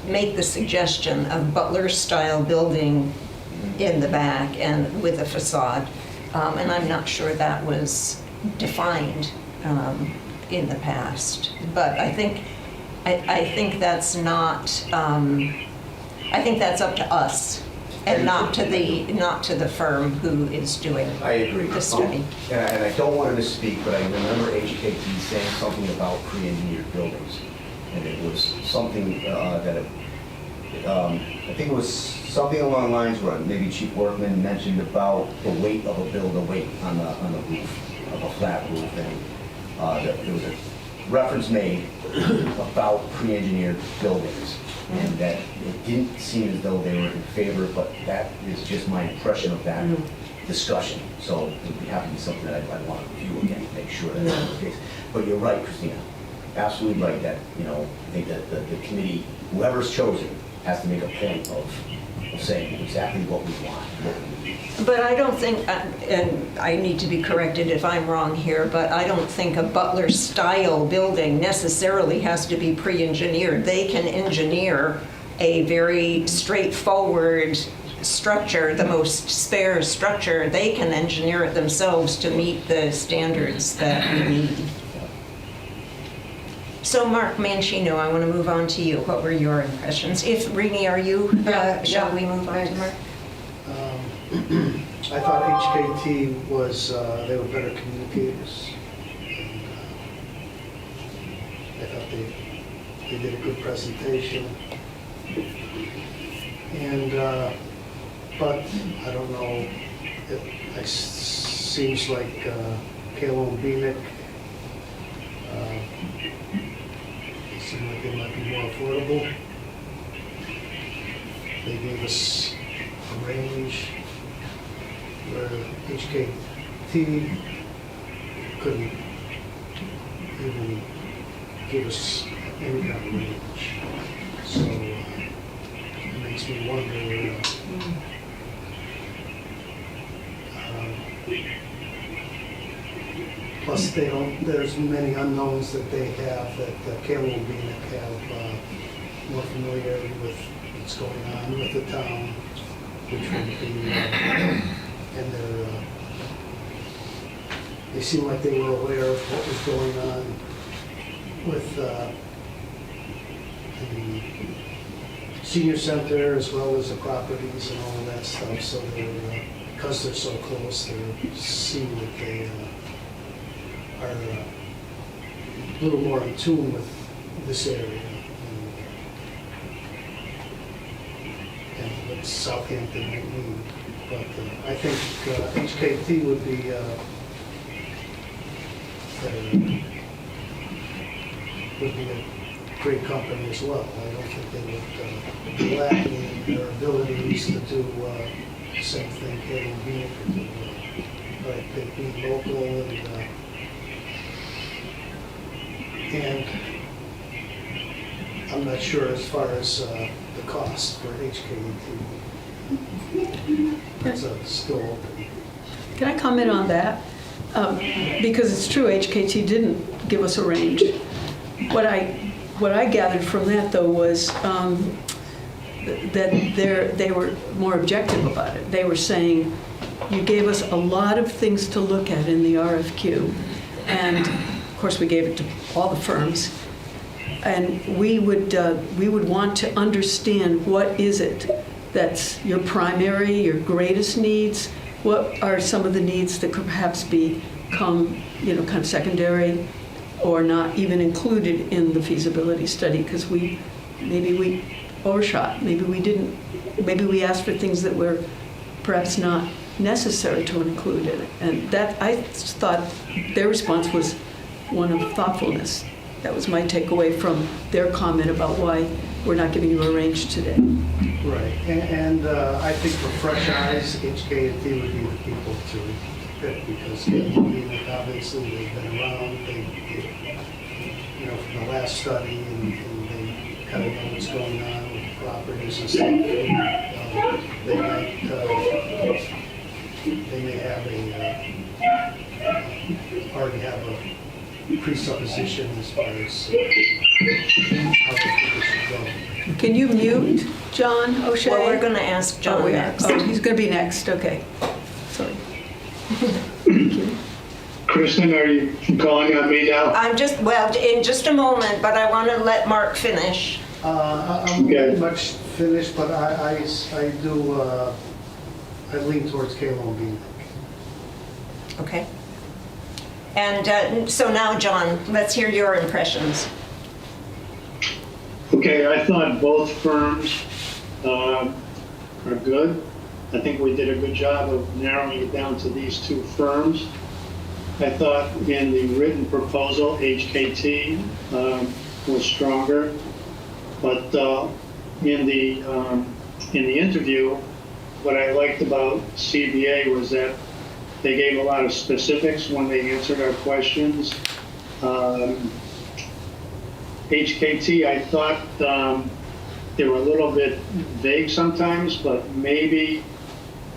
make the suggestion of Butler-style building in the back and with a facade. And I'm not sure that was defined in the past. But I think that's not. I think that's up to us, and not to the firm who is doing I agree. the study. And I don't want to misspeak, but I remember HKT saying something about pre-engineered buildings. And it was something that, I think it was something along the lines where maybe Chief Workman mentioned about the weight of a building, the weight on the roof, of a flat roof. And there was a reference made about pre-engineered buildings. And that it didn't seem as though they were in favor, but that is just my impression of that discussion. So it would have to be something that I'd want to review again to make sure that that's the case. But you're right, Christina. Absolutely right that, I think that the committee, whoever's chosen, has to make a point of saying exactly what we want, what we need. But I don't think, and I need to be corrected if I'm wrong here, but I don't think a Butler-style building necessarily has to be pre-engineered. They can engineer a very straightforward structure, the most spare structure. They can engineer it themselves to meet the standards that we need. So Mark Mancino, I want to move on to you. What were your impressions? If Rini, are you, shall we move on to Mark? I thought HKT was, they were better communicators. I thought they did a good presentation. And, but I don't know, it seems like Kayla and Beanick, it seemed like they might be more affordable. They gave us a range where HKT couldn't even give us any kind of range. So it makes me wonder, plus there's many unknowns that they have, that Kayla and Beanick have more familiarity with what's going on with the town, which would be, and they seem like they were aware of what was going on with the senior center as well as the properties and all of that stuff. So because they're so close, they seem that they are a little more in tune with this area and what Southampton might need. But I think HKT would be a great company as well. I don't think they would lack in their abilities to do the same thing Kayla and Beanick could do. But they'd be local and I'm not sure as far as the cost for HKT. It's still open. Can I comment on that? Because it's true, HKT didn't give us a range. What I gathered from that, though, was that they were more objective about it. They were saying, you gave us a lot of things to look at in the RFQ, and of course we gave it to all the firms, and we would want to understand what is it that's your primary, your greatest needs. What are some of the needs that could perhaps become, kind of secondary or not even included in the feasibility study? Because maybe we overshot. Maybe we didn't, maybe we asked for things that were perhaps not necessary to include in it. And that, I thought their response was one of thoughtfulness. That was my takeaway from their comment about why we're not giving you a range today. Right, and I think for fresh eyes, HKT would be the people to pick, because obviously they've been around, you know, from the last study, and they kind of know what's going on with properties and stuff. They may have already have a presupposition as far as how they think it should go. Can you mute John O'Shea? Well, we're going to ask John next. Oh, he's going to be next, okay. Sorry. Kristen, are you calling on me now? I'm just, well, in just a moment, but I want to let Mark finish. I'm pretty much finished, but I do, I lean towards Kalo and Bean. Okay. And so now, John, let's hear your impressions. Okay, I thought both firms are good. I think we did a good job of narrowing it down to these two firms. I thought in the written proposal, HKT was stronger, but in the interview, what I liked about CBA was that they gave a lot of specifics when they answered our questions. HKT, I thought they were a little bit vague sometimes, but maybe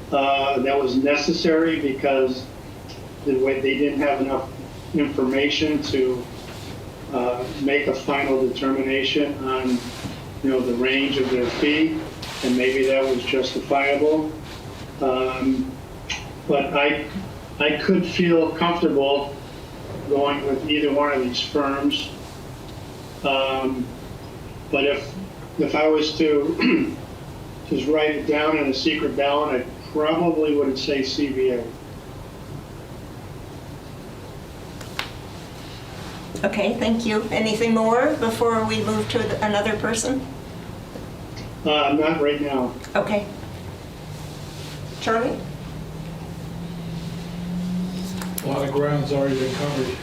that was necessary because the way they didn't have enough information to make a final determination on, you know, the range of their fee, and maybe that was justifiable. But I could feel comfortable going with either one of these firms. But if I was to just write it down in a secret ballot, I probably would say CBA. Okay, thank you. Anything more before we move to another person? Not right now. Okay. Charlie? A lot of ground's already been covered.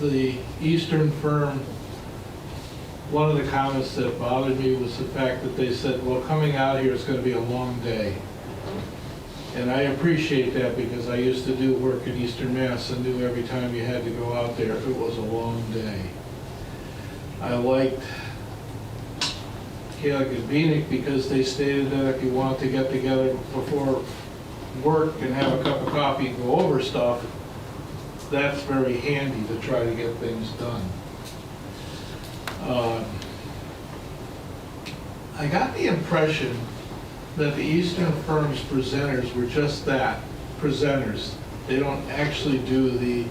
The Eastern firm, one of the comments that bothered me was the fact that they said, well, coming out here is going to be a long day. And I appreciate that because I used to do work in Eastern Mass and knew every time you had to go out there, it was a long day. I liked Kalik and Beanick because they stated that if you want to get together before work and have a cup of coffee and go over stuff, that's very handy to try to get things done. I got the impression that the Eastern firm's presenters were just that, presenters. They don't actually do the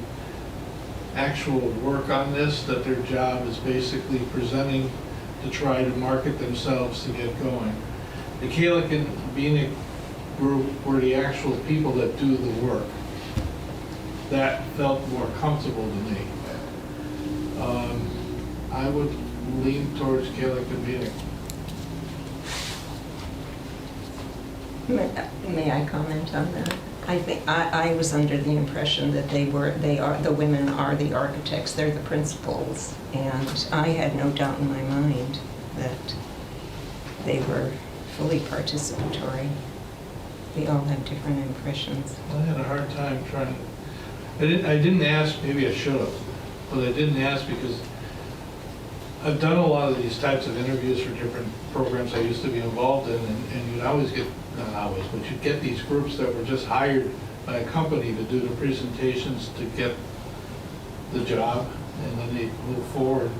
actual work on this, that their job is basically presenting to try to market themselves to get going. The Kalik and Beanick group were the actual people that do the work. That felt more comfortable to me. I would lean towards Kalik and Beanick. May I comment on that? I think I was under the impression that the women are the architects, they're the principals, and I had no doubt in my mind that they were fully participatory. We all have different impressions. I had a hard time trying. I didn't ask. Maybe I should have, but I didn't ask because I've done a lot of these types of interviews for different programs I used to be involved in, and you'd always get, not always, but you'd get these groups that were just hired by a company to do the presentations to get the job, and then they move forward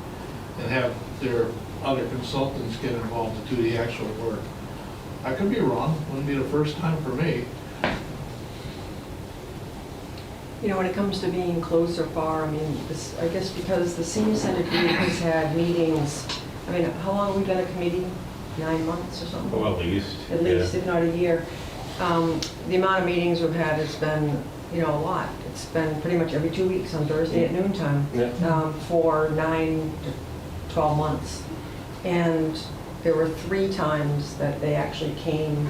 and have their other consultants get involved to do the actual work. I could be wrong. Wouldn't be the first time for me. You know, when it comes to being close or far, I mean, I guess because the senior center group has had meetings, I mean, how long have we been a committee? 9 months or something? Well, at least. At least, if not a year. The amount of meetings we've had, it's been, you know, a lot. It's been pretty much every 2 weeks on Thursday at noontime for 9 to 12 months. And there were 3 times that they actually came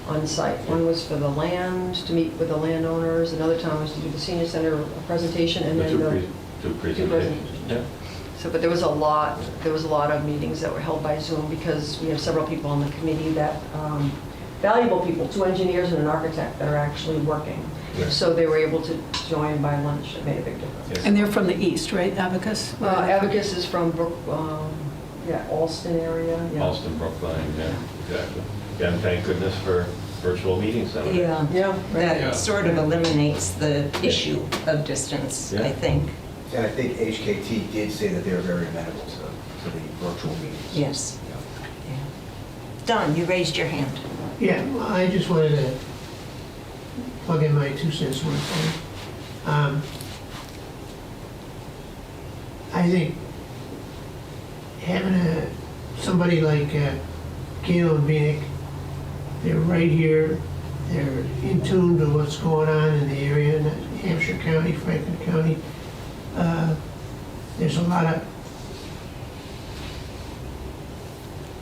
on site. One was for the land, to meet with the landowners, another time was to do the senior center presentation, and then the Two presentations. Yeah. So, but there was a lot of meetings that were held by Zoom because we have several people on the committee that, valuable people, 2 engineers and an architect that are actually working. Yeah. So they were able to join by lunch. It made a big difference. Yes. And they're from the east, right, Abacus? Abacus is from Alston area. Yeah. Alston, Brookline, yeah, exactly. Yeah, and thank goodness for virtual meetings nowadays. Yeah, Yeah. that Yeah. sort of eliminates the issue of distance, Yeah. I think. And I think HKT did say that they were very amenable to the virtual meetings. Yes. Yeah. Yeah. Don, you raised your hand. Yeah, I just wanted to plug in my 2 cents worth. I think having somebody like Gail and Vinik, they're right here, they're in tune to what's going on in the area, in Hampshire County, Franklin County. There's a lot of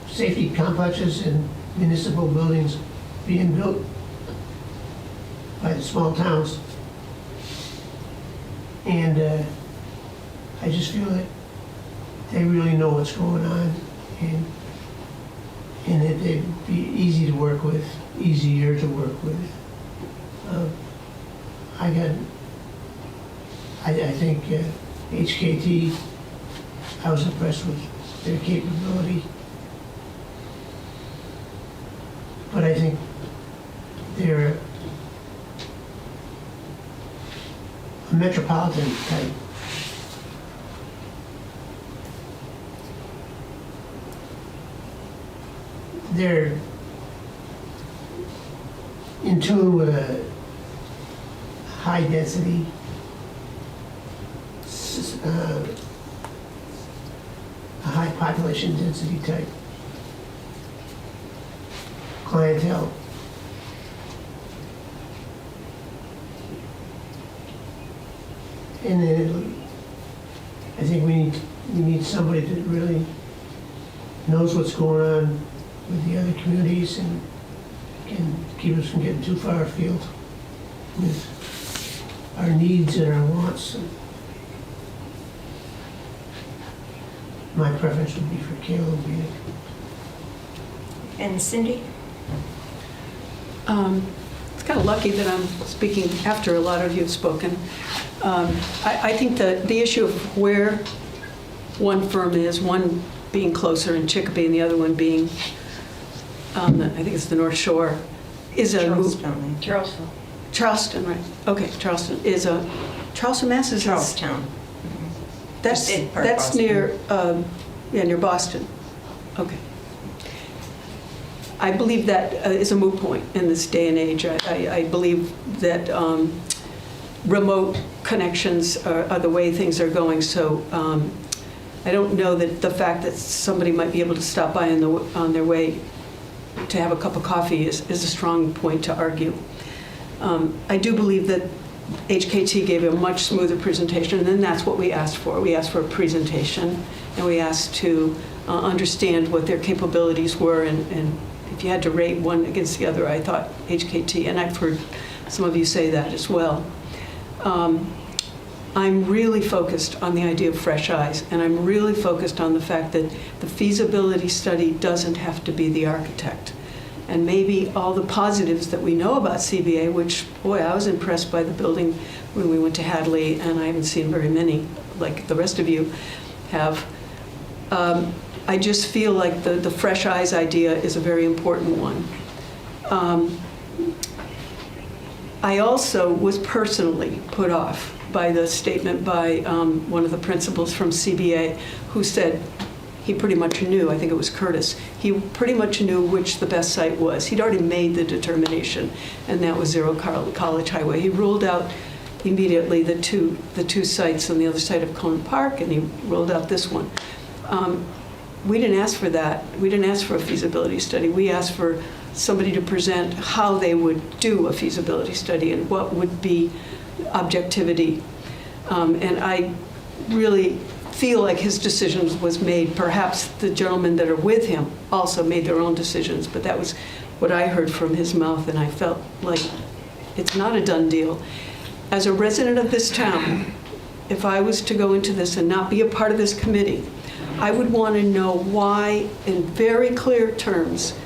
safety complexes and municipal buildings being built by the small towns. And I just feel that they really know what's going on, and that they'd be easy to work with, easier to work with. I think HKT, I was impressed with their capability. But I think they're a metropolitan type. They're in tune with a high density, a high population density type clientele. And then I think we need somebody that really knows what's going on with the other communities and can keep us from getting too far afield with our needs and our wants. And my preference would be for Kayla and Vinik. And Cindy? It's kind of lucky that I'm speaking after a lot of you have spoken. I think the issue of where one firm is, one being closer in Chicopee and the other one being, I think it's the North Shore, is a Charleston. Charleston, right? Okay, Charleston is a Charleston, Mass. Is Charlestown. That's Big part of that's Boston. near Boston. Okay. I believe that is a moot point in this day and age. I believe that remote connections are the way things are going. So I don't know that the fact that somebody might be able to stop by on their way to have a cup of coffee is a strong point to argue. I do believe that HKT gave a much smoother presentation, and then that's what we asked for. We asked for a presentation, and we asked to understand what their capabilities were, and if you had to rate one against the other, I thought HKT, and I've heard some of you say that as well. I'm really focused on the idea of fresh eyes, and I'm really focused on the fact that the feasibility study doesn't have to be the architect. And maybe all the positives that we know about CBA, which, boy, I was impressed by the building when we went to Hadley, and I haven't seen very many, like the rest of you have. I just feel like the fresh eyes idea is a very important one. I also was personally put off by the statement by one of the principals from CBA who said he pretty much knew, I think it was Curtis, he pretty much knew which the best site was. He'd already made the determination, and that was Zero College Highway. He ruled out immediately the two sites on the other side of Cone Park, and he ruled out this one. We didn't ask for that. We didn't ask for a feasibility study. We asked for somebody to present how they would do a feasibility study and what would be objectivity. And I really feel like his decisions was made. Perhaps the gentlemen that are with him also made their own decisions, but that was what I heard from his mouth, and I felt like it's not a done deal. As a resident of this town, if I was to go into this and not be a part of this committee, I would want to know why, in very clear terms,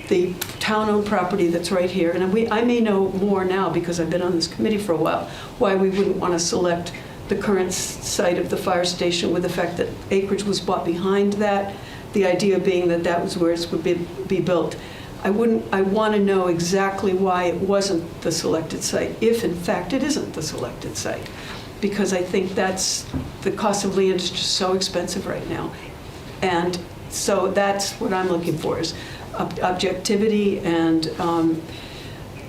the town-owned property that's right here, and I may know more now because I've been on this committee for a while, why we wouldn't want to select the current site of the fire station, with the fact that acreage was bought behind that, the idea being that that was where it would be built. I want to know exactly why it wasn't the selected site, if in fact it isn't the selected site. Because I think the cost of land is just so expensive right now. And so that's what I'm looking for, is objectivity. And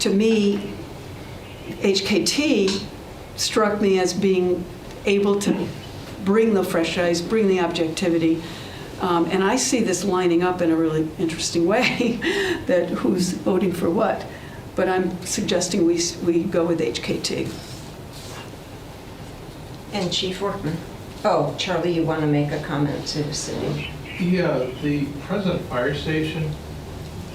to me, HKT struck me as being able to bring the fresh eyes, bring the objectivity. And I see this lining up in a really interesting way, that who's voting for what. But I'm suggesting we go with HKT. And Chief Workman. Oh, Charlie, you want to make a comment to the city? Yeah, the present fire station,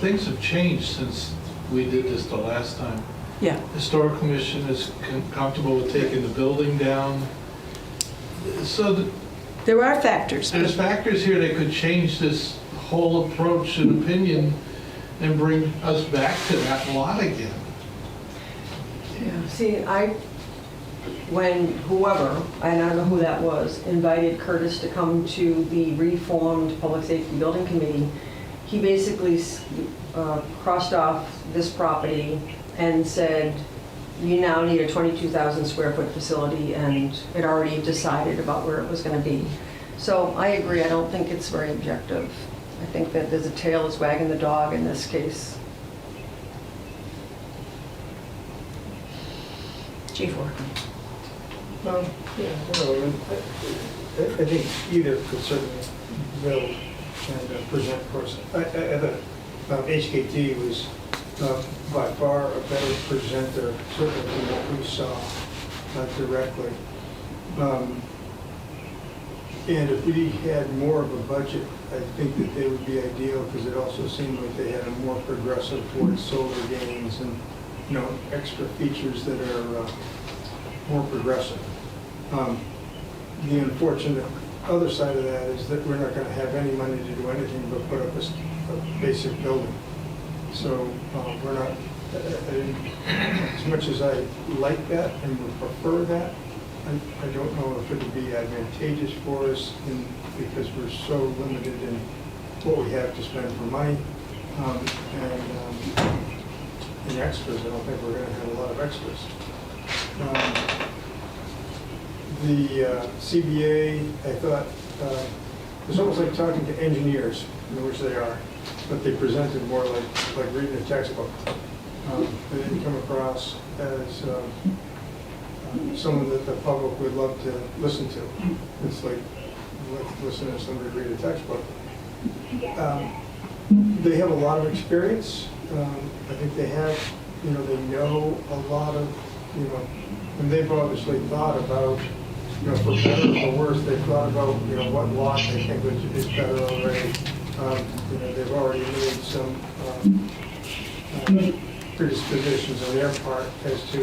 things have changed since we did this the last time. Yeah. Historic Commission is comfortable with taking the building down. So there are factors. There's factors here that could change this whole approach and opinion and bring us back to that lot again. Yeah. See, when whoever, I don't know who that was, invited Curtis to come to the reformed Public Safety Building Committee, he basically crossed off this property and said, you now need a 22,000 square foot facility, and it already decided about where it was going to be. So I agree, I don't think it's very objective. I think that there's a tail that's wagging the dog in this case. Chief Workman. Yeah, I think either could certainly build and present for us. I thought HKT was by far a better presenter, certainly than what we saw directly. And if we had more of a budget, I think that they would be ideal, because it also seemed like they had a more progressive towards solar gains and, extra features that are more progressive. The unfortunate other side of that is that we're not going to have any money to do anything but put up a basic building. So we're not, as much as I like that and would prefer that, I don't know if it would be advantageous for us because we're so limited in what we have to spend for money. And extras, I don't think we're going to have a lot of extras. The CBA, I thought, it's almost like talking to engineers, which they are, but they presented more like reading a textbook. They didn't come across as someone that the public would love to listen to. It's like listening to somebody read a textbook. They have a lot of experience. I think they have, they know a lot of, and they've obviously thought about, for better or for worse, they've thought about, what lot they think is better already. They've already made some predispositions on their part as to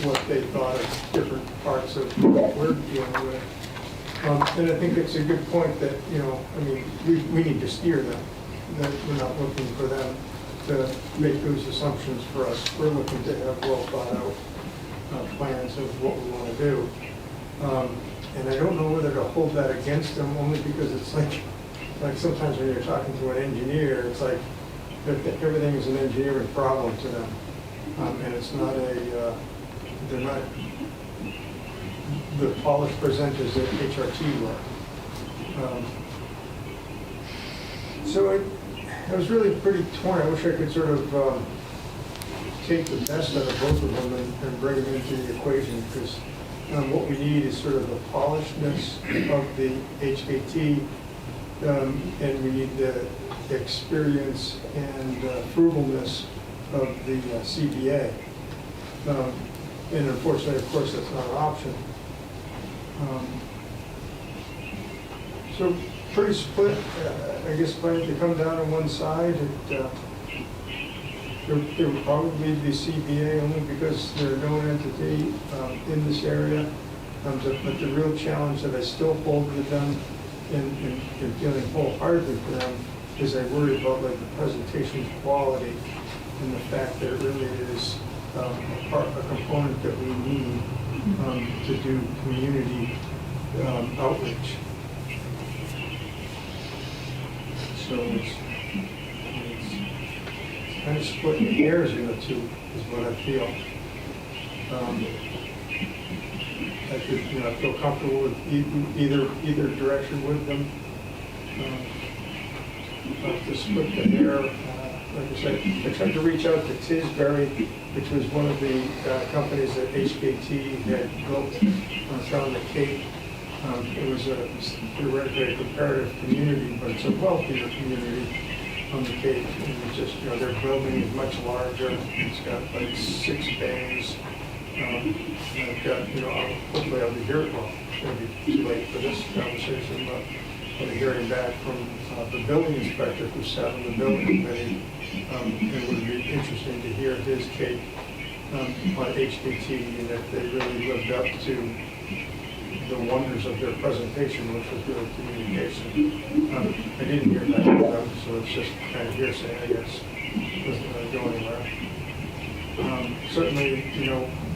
what they thought of different parts of what we're dealing with. And I think it's a good point that, we need to steer them. That we're not looking for them to make those assumptions for us. We're looking to have well thought out plans of what we want to do. And I don't know whether to hold that against them, only because it's like sometimes when you're talking to an engineer, it's like everything is an engineering problem to them. And it's not they're not the polished presenters that HRT were. So I was really pretty torn. I wish I could sort of take the best out of both of them and bring them into the equation, because what we need is sort of the polishedness of the HKT, and we need the experience and frugalness of the CBA. And unfortunately, of course, that's not an option. So pretty split, I guess, planning to come down on one side. There would probably be CBA only because they're a known entity in this area. But the real challenge that I still hold with them in feeling wholeheartedly for them is I worry about like the presentation quality and the fact that it really is a component that we need to do community outreach. So it's kind of splitting hairs in the two is what I feel. I could, I feel comfortable with either direction with them. To split the hair, like I said, I tried to reach out to Tisbury, which was one of the companies that HKT had built down the Cape. It was theoretically a comparative community, but it's a wealthier community on the Cape. And it's just, their building is much larger. It's got like 6 bays. And I've got, hopefully I'll be hearing, well, it's going to be too late for this conversation, but I'll be hearing back from the building inspector who sat on the building committee. It would be interesting to hear his take on HKT and if they really lived up to the wonders of their presentation, which was really communication. I didn't hear that from them, so it's just kind of hearsay, I guess. It wasn't going to go anywhere. Certainly,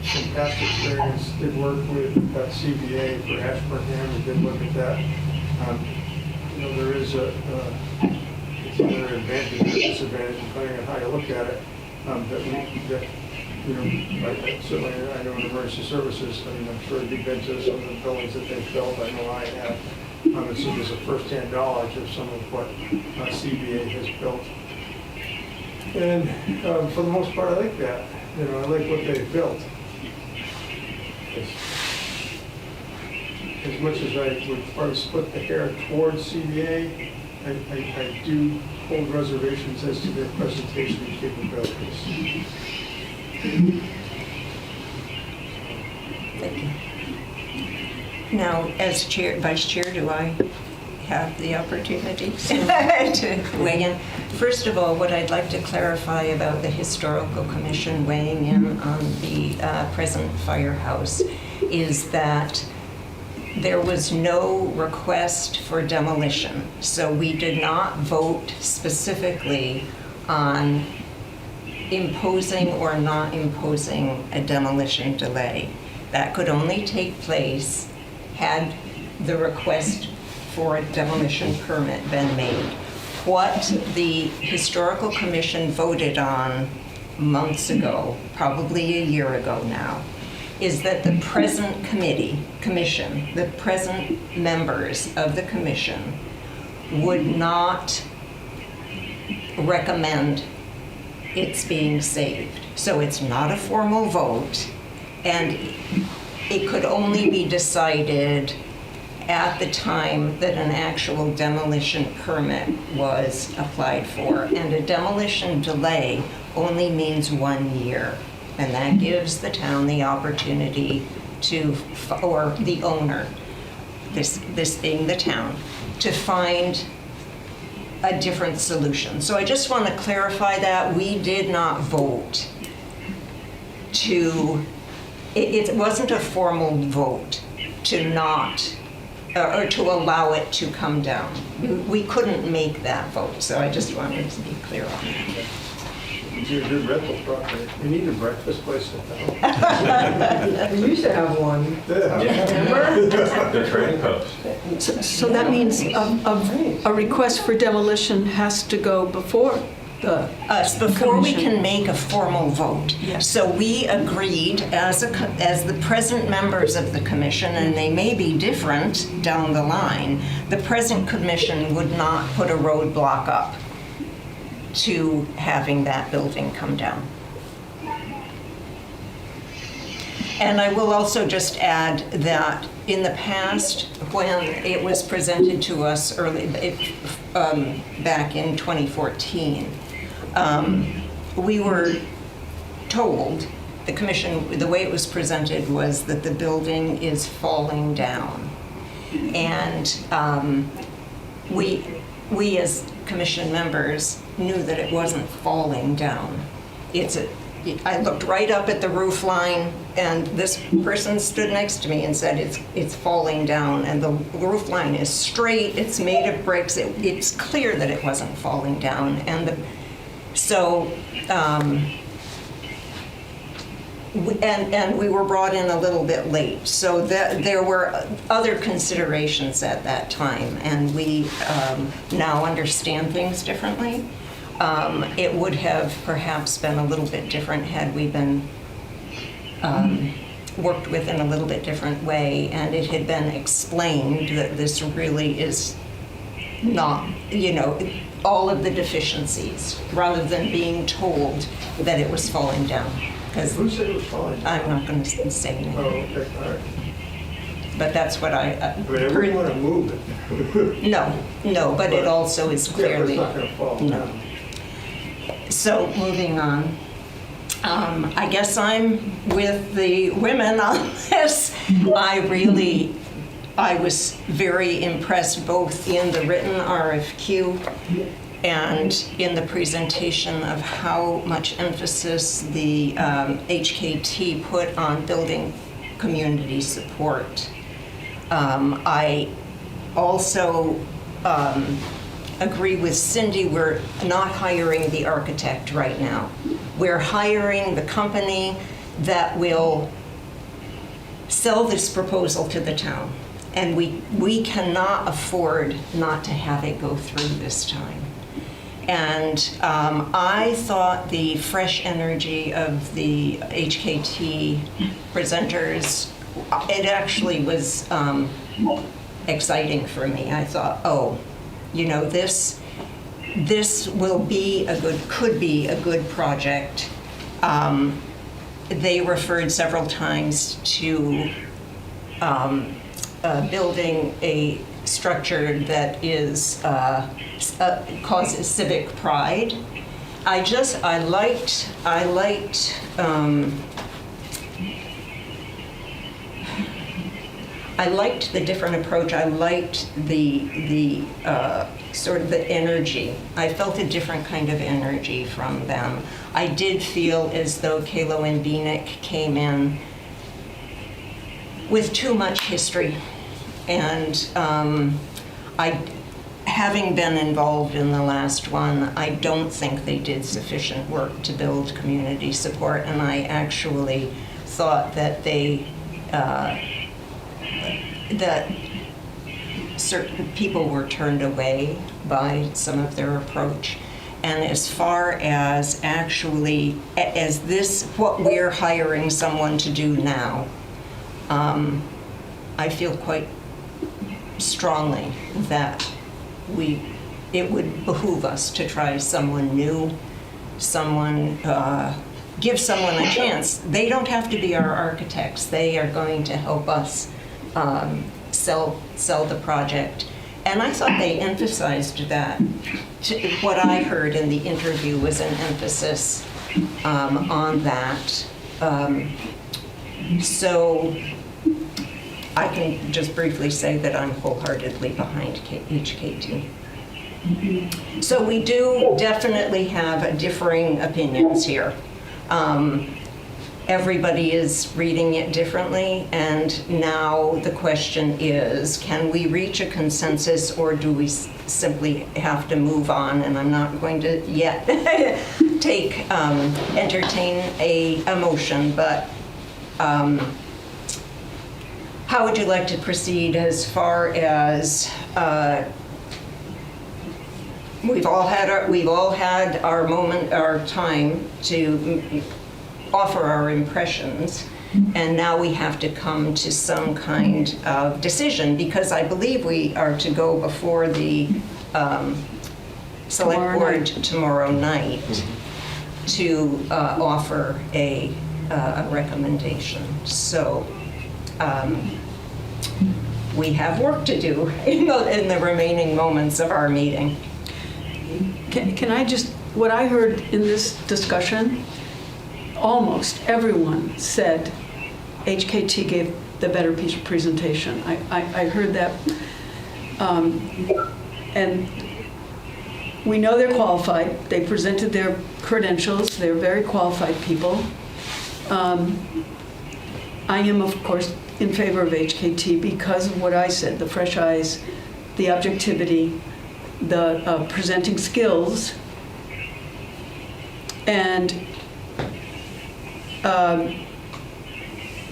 some past experience, did work with CBA for Ashburnham, and did look at that. There is it's either an advantage or disadvantage, depending on how you look at it, certainly I know in emergency services, I'm sure you've been to some of the buildings that they've built, I know I have. And so there's a first-hand knowledge of some of what CBA has built. And for the most part, I like that. I like what they've built. As much as I would probably split the hair towards CBA, I do hold reservations as to their presentation capabilities. Thank you. Now, as vice chair, do I have the opportunity to weigh in? First of all, what I'd like to clarify about the Historical Commission weighing in on the present firehouse is that there was no request for demolition. So we did not vote specifically on imposing or not imposing a demolition delay. That could only take place had the request for a demolition permit been made. What the Historical Commission voted on months ago, probably a year ago now, is that the present commission, the present members of the commission would not recommend it's being saved. So it's not a formal vote, and it could only be decided at the time that an actual demolition permit was applied for. And a demolition delay only means 1 year. And that gives the town the opportunity to, or the owner, this being the town, to find a different solution. So I just want to clarify that we did not vote to, it wasn't a formal vote to not, or to allow it to come down. We couldn't make that vote, so I just wanted to be clear on that. It's your good rental property. We need a breakfast place in town. We used to have one. Remember? The trading post. So that means a request for demolition has to go before the before we commission. can make a formal vote. Yes. So we agreed as the present members of the commission, and they may be different down the line, the present commission would not put a roadblock up to having that building come down. And I will also just add that in the past, when it was presented to us back in 2014, we were told, the commission, the way it was presented was that the building is falling down. And we as commission members knew that it wasn't falling down. I looked right up at the roof line, and this person stood next to me and said, it's falling down, and the roof line is straight, it's made of bricks, it's clear that it wasn't falling down. And we were brought in a little bit late, so there were other considerations at that time, and we now understand things differently. It would have perhaps been a little bit different had we been worked with in a little bit different way, and it had been explained that this really is not, all of the deficiencies, rather than being told that it was falling down. Who said it was falling down? I'm not going to say anything. Oh, okay, all right. But that's what I wouldn't want to move it. No, but it also is clearly... Yeah, but it's not going to fall down. So, moving on. I guess I'm with the women on this. I was very impressed both in the written RFQ and in the presentation of how much emphasis the HKT put on building community support. I also agree with Cindy, we're not hiring the architect right now. We're hiring the company that will sell this proposal to the town. And we cannot afford not to have it go through this time. And I thought the fresh energy of the HKT presenters, it actually was exciting for me. I thought, this will be could be a good project. They referred several times to building a structure that is causes civic pride. I liked the different approach. I liked the sort of the energy. I felt a different kind of energy from them. I did feel as though Kalo and Bieniek came in with too much history. And having been involved in the last one, I don't think they did sufficient work to build community support. And I actually thought that that certain people were turned away by some of their approach. And as far as what we're hiring someone to do now, I feel quite strongly that it would behoove us to try someone new, give someone a chance. They don't have to be our architects. They are going to help us sell the project. And I thought they emphasized that. What I heard in the interview was an emphasis on that. So I can just briefly say that I'm wholeheartedly behind HKT. So we do definitely have differing opinions here. Everybody is reading it differently, and now the question is, can we reach a consensus, or do we simply have to move on? And I'm not going to yet entertain a motion, but how would you like to proceed as far as we've all had our moment, our time to offer our impressions, and now we have to come to some kind of decision, because I believe we are to go before the select board tomorrow night to offer a recommendation. So we have work to do in the remaining moments of our meeting. Can I just, what I heard in this discussion, almost everyone said HKT gave the better presentation. I heard that. And we know they're qualified. They presented their credentials. They're very qualified people. I am, of course, in favor of HKT because of what I said, the fresh eyes, the objectivity, the presenting skills, and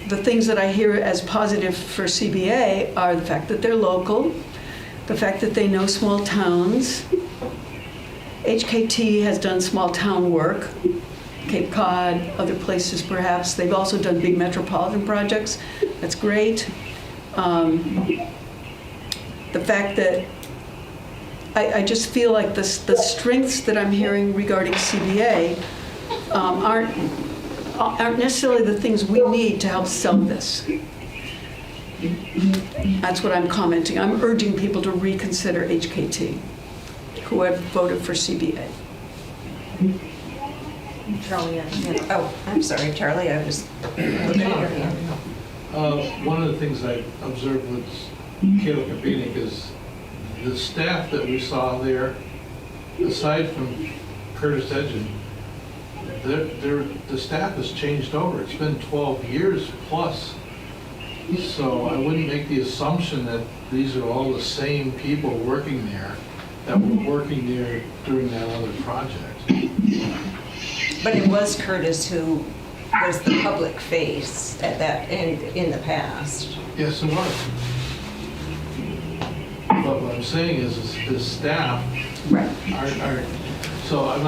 the things that I hear as positive for CBA are the fact that they're local, the fact that they know small towns. HKT has done small town work, Cape Cod, other places perhaps. They've also done big metropolitan projects. That's great. The fact that I just feel like the strengths that I'm hearing regarding CBA aren't necessarily the things we need to help sell this. That's what I'm commenting. I'm urging people to reconsider HKT who have voted for CBA. Charlie, yeah. Oh, I'm sorry, Charlie, I was looking at your hand. One of the things I observed with Kayla Kapinik is the staff that we saw there, aside from Curtis Edgen, the staff has changed over. It's been 12 years plus. So I wouldn't make the assumption that these are all the same people working there that were working there during that other project. But it was Curtis who was the public face at that in the past. Yes, it was. But what I'm saying is the staff Right. are, so I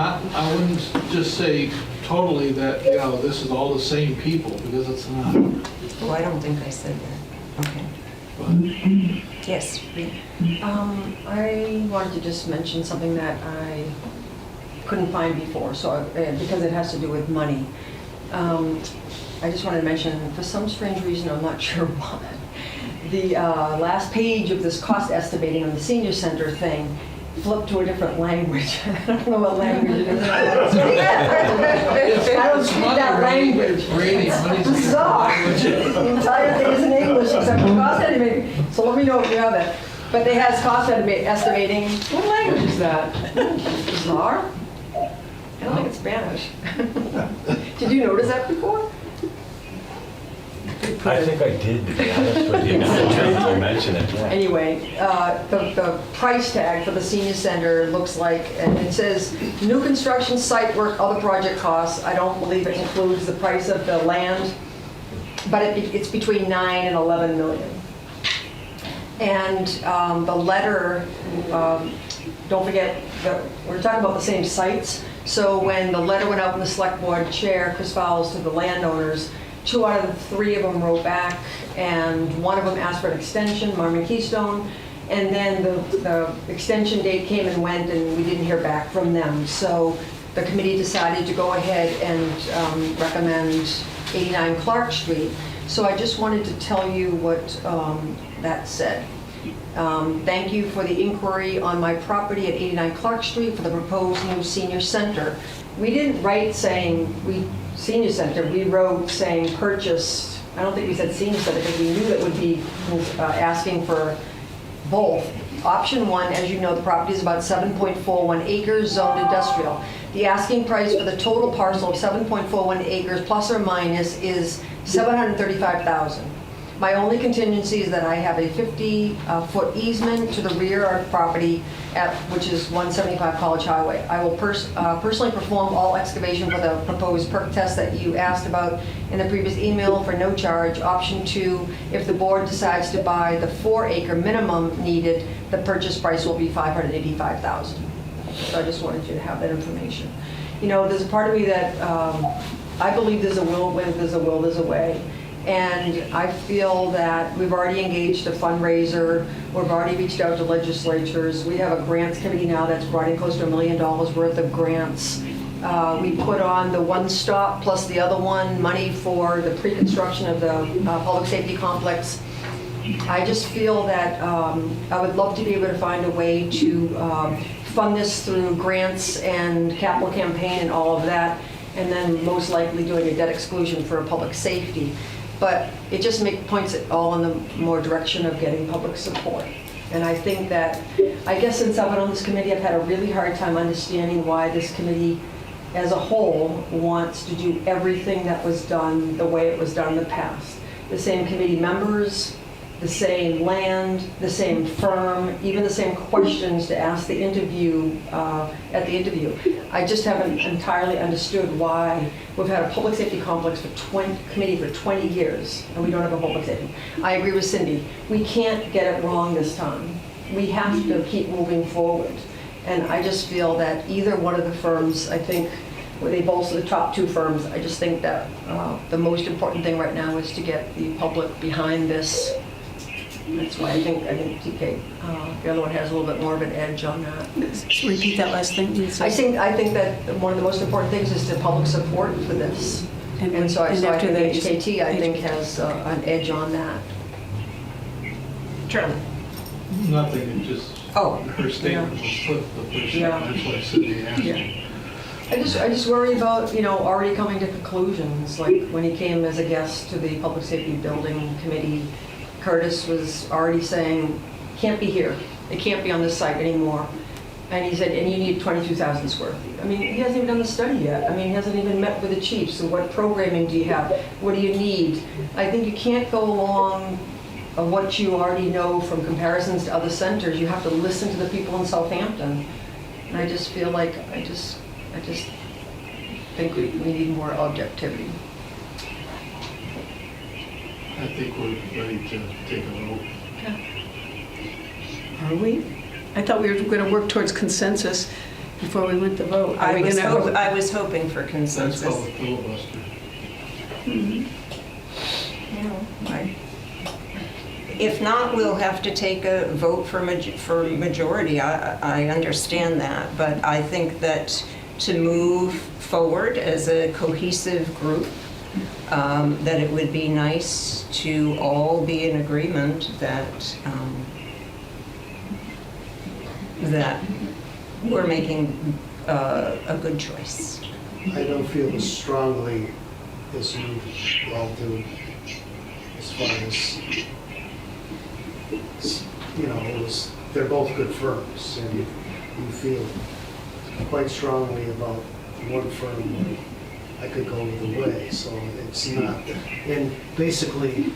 wouldn't just say totally that, you know, this is all the same people, because it's not. Oh, I don't think I said that. Okay. But Yes. I wanted to just mention something that I couldn't find before, so because it has to do with money. I just wanted to mention, for some strange reason, I'm not sure why, the last page of this cost estimating on the senior center thing flipped to a different language. I don't know what language it is. I don't speak that language. It's bizarre. The entire thing is in English except for cost estimating. So let me know if you have that. But they has cost estimating. What language is that? Bizarre? I don't think it's Spanish. Did you notice that before? I think I did, to be honest with you, now you mention it. Yeah. Anyway, the price tag for the senior center looks like, and it says, new construction, site work, other project costs. I don't believe it includes the price of the land, but it's between 9 and 11 million. And the letter, don't forget that we're talking about the same sites. So when the letter went out from the select board chair, Chris Fowles, to the landowners, 2 out of the 3 of them wrote back, and 1 of them asked for an extension, Marmon Keystone, and then the extension date came and went, and we didn't hear back from them. So the committee decided to go ahead and recommend 89 Clark Street. So I just wanted to tell you what that said. Thank you for the inquiry on my property at 89 Clark Street for the proposed new senior center. We didn't write saying senior center, we wrote saying purchased. I don't think we said senior center because we knew that would be asking for both. Option 1, as you know, the property is about 7.41 acres, zoned industrial. The asking price for the total parcel of 7.41 acres plus or minus is $735,000. My only contingency is that I have a 50-foot easement to the rear of the property, which is 175 College Highway. I will personally perform all excavation for the proposed perk test that you asked about in the previous email for no charge. Option 2, if the board decides to buy the 4-acre minimum needed, the purchase price will be $585,000. So I just wanted you to have that information. You know, there's a part of me that I believe there's a will, when there's a will, there's a way. And I feel that we've already engaged a fundraiser. We've already reached out to legislatures. We have a grants committee now that's brought in close to $1 million worth of grants. We put on the one stop plus the other one, money for the pre-construction of the public safety complex. I just feel that I would love to be able to find a way to fund this through grants and capital campaign and all of that, and then most likely doing a debt exclusion for public safety. but it just points it all in the more direction of getting public support. And I think that, I guess since I've been on this committee, I've had a really hard time understanding why this committee as a whole wants to do everything that was done the way it was done in the past. The same committee members, the same land, the same firm, even the same questions to ask the interview, at the interview. I just haven't entirely understood why we've had a public safety complex committee for 20 years and we don't have a public safety. I agree with Cindy. We can't get it wrong this time. We have to keep moving forward. And I just feel that either one of the firms, I think, they bolster the top two firms. I just think that the most important thing right now is to get the public behind this. That's why I think TK, the other one has a little bit more of an edge on that. Repeat that last thing you said. I think that one of the most important things is the public support for this. And so I think HKT, I think, has an edge on that. Charlie? Nothing, it just, her statement was put the person, that's why Cindy asked me. I just worry about, already coming to conclusions, like when he came as a guest to the Public Safety Building Committee, Curtis was already saying, can't be here, it can't be on this site anymore. And he said, and you need 22,000 square feet. I mean, he hasn't even done the study yet. I mean, he hasn't even met with the chiefs. So what programming do you have? What do you need? I think you can't go along of what you already know from comparisons to other centers. You have to listen to the people in Southampton. And I just feel like, I just think we need more objectivity. I think we're ready to take a vote. Are we? I thought we were going to work towards consensus before we went to vote. I was hoping for consensus. That's called a filibuster. If not, we'll have to take a vote for majority. I understand that, but I think that to move forward as a cohesive group, that it would be nice to all be in agreement that that we're making a good choice. I don't feel as strongly as you all do, as far as, they're both good firms, and you feel quite strongly about one firm. I could go either way, so it's not. And basically,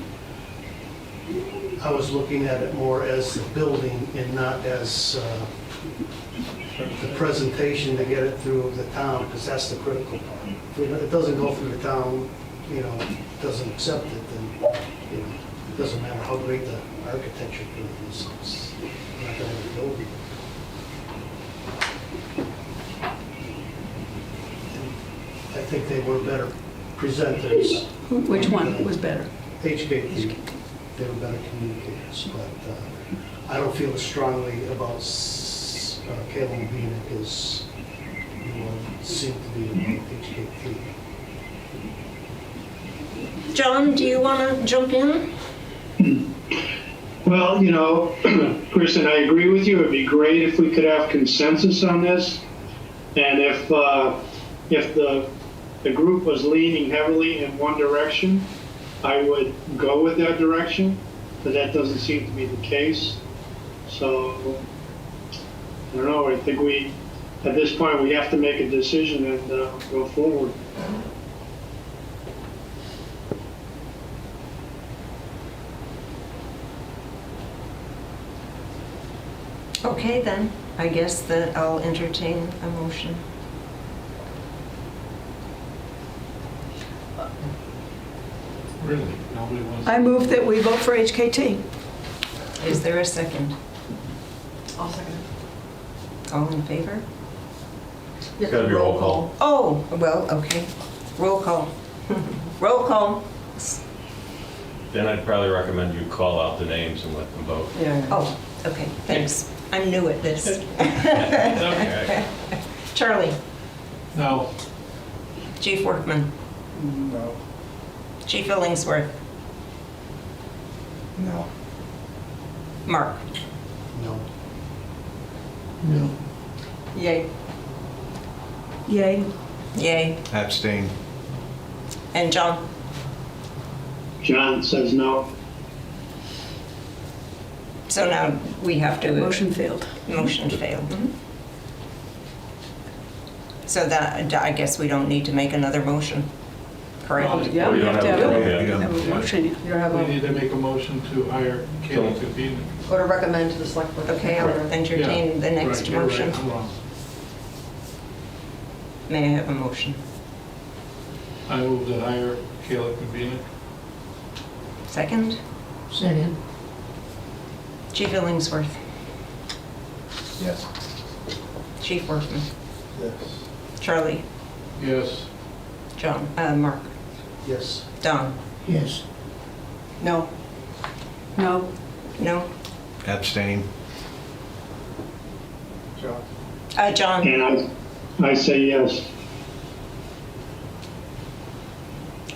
I was looking at it more as the building and not as the presentation to get it through the town, because that's the critical part. If it doesn't go through the town, doesn't accept it, then it doesn't matter how great the architecture is. It's not going to have a building. I think they were better presenters. Which one was better? HKT. They were better communicators, but I don't feel as strongly about Caleb Bienick as you seem to be about HKT. John, do you want to jump in? Well, Kristen, I agree with you. It'd be great if we could have consensus on this. And if the group was leaning heavily in one direction, I would go with that direction, but that doesn't seem to be the case. So, I don't know, I think at this point, we have to make a decision and go forward. Okay, then. I guess that I'll entertain a motion. Really? Nobody wants I move that we vote for HKT. Is there a second? I'll second it. All in favor? It's got to be roll call. Oh, well, okay. Roll call. Roll call. Then I'd probably recommend you call out the names and let them vote. Yeah. Oh, okay, thanks. I'm new at this. Okay. Charlie? No. Chief Workman? No. Chief Illingsworth? No. Mark? No. No. Yay. Yay. Yay. Abstain. And John? John says no. So now we have to. Motion failed. Motion failed. So that, I guess we don't need to make another motion, correct? Yeah, Or we you have don't to have have to- a yeah. have a motion. You don't have We a, need to make a motion to hire Kayla Convening. or to recommend to the select board. Okay, I'll entertain the next Right, you're right, motion. I'm wrong. May I have a motion? I move to hire Kayla Convening. Second? Second. Chief Illingsworth. Yes. Chief Workman. Yes. Charlie. Yes. John. Mark. Yes. Don. Yes. No. No, No? Abstaining. John? John. And I say yes.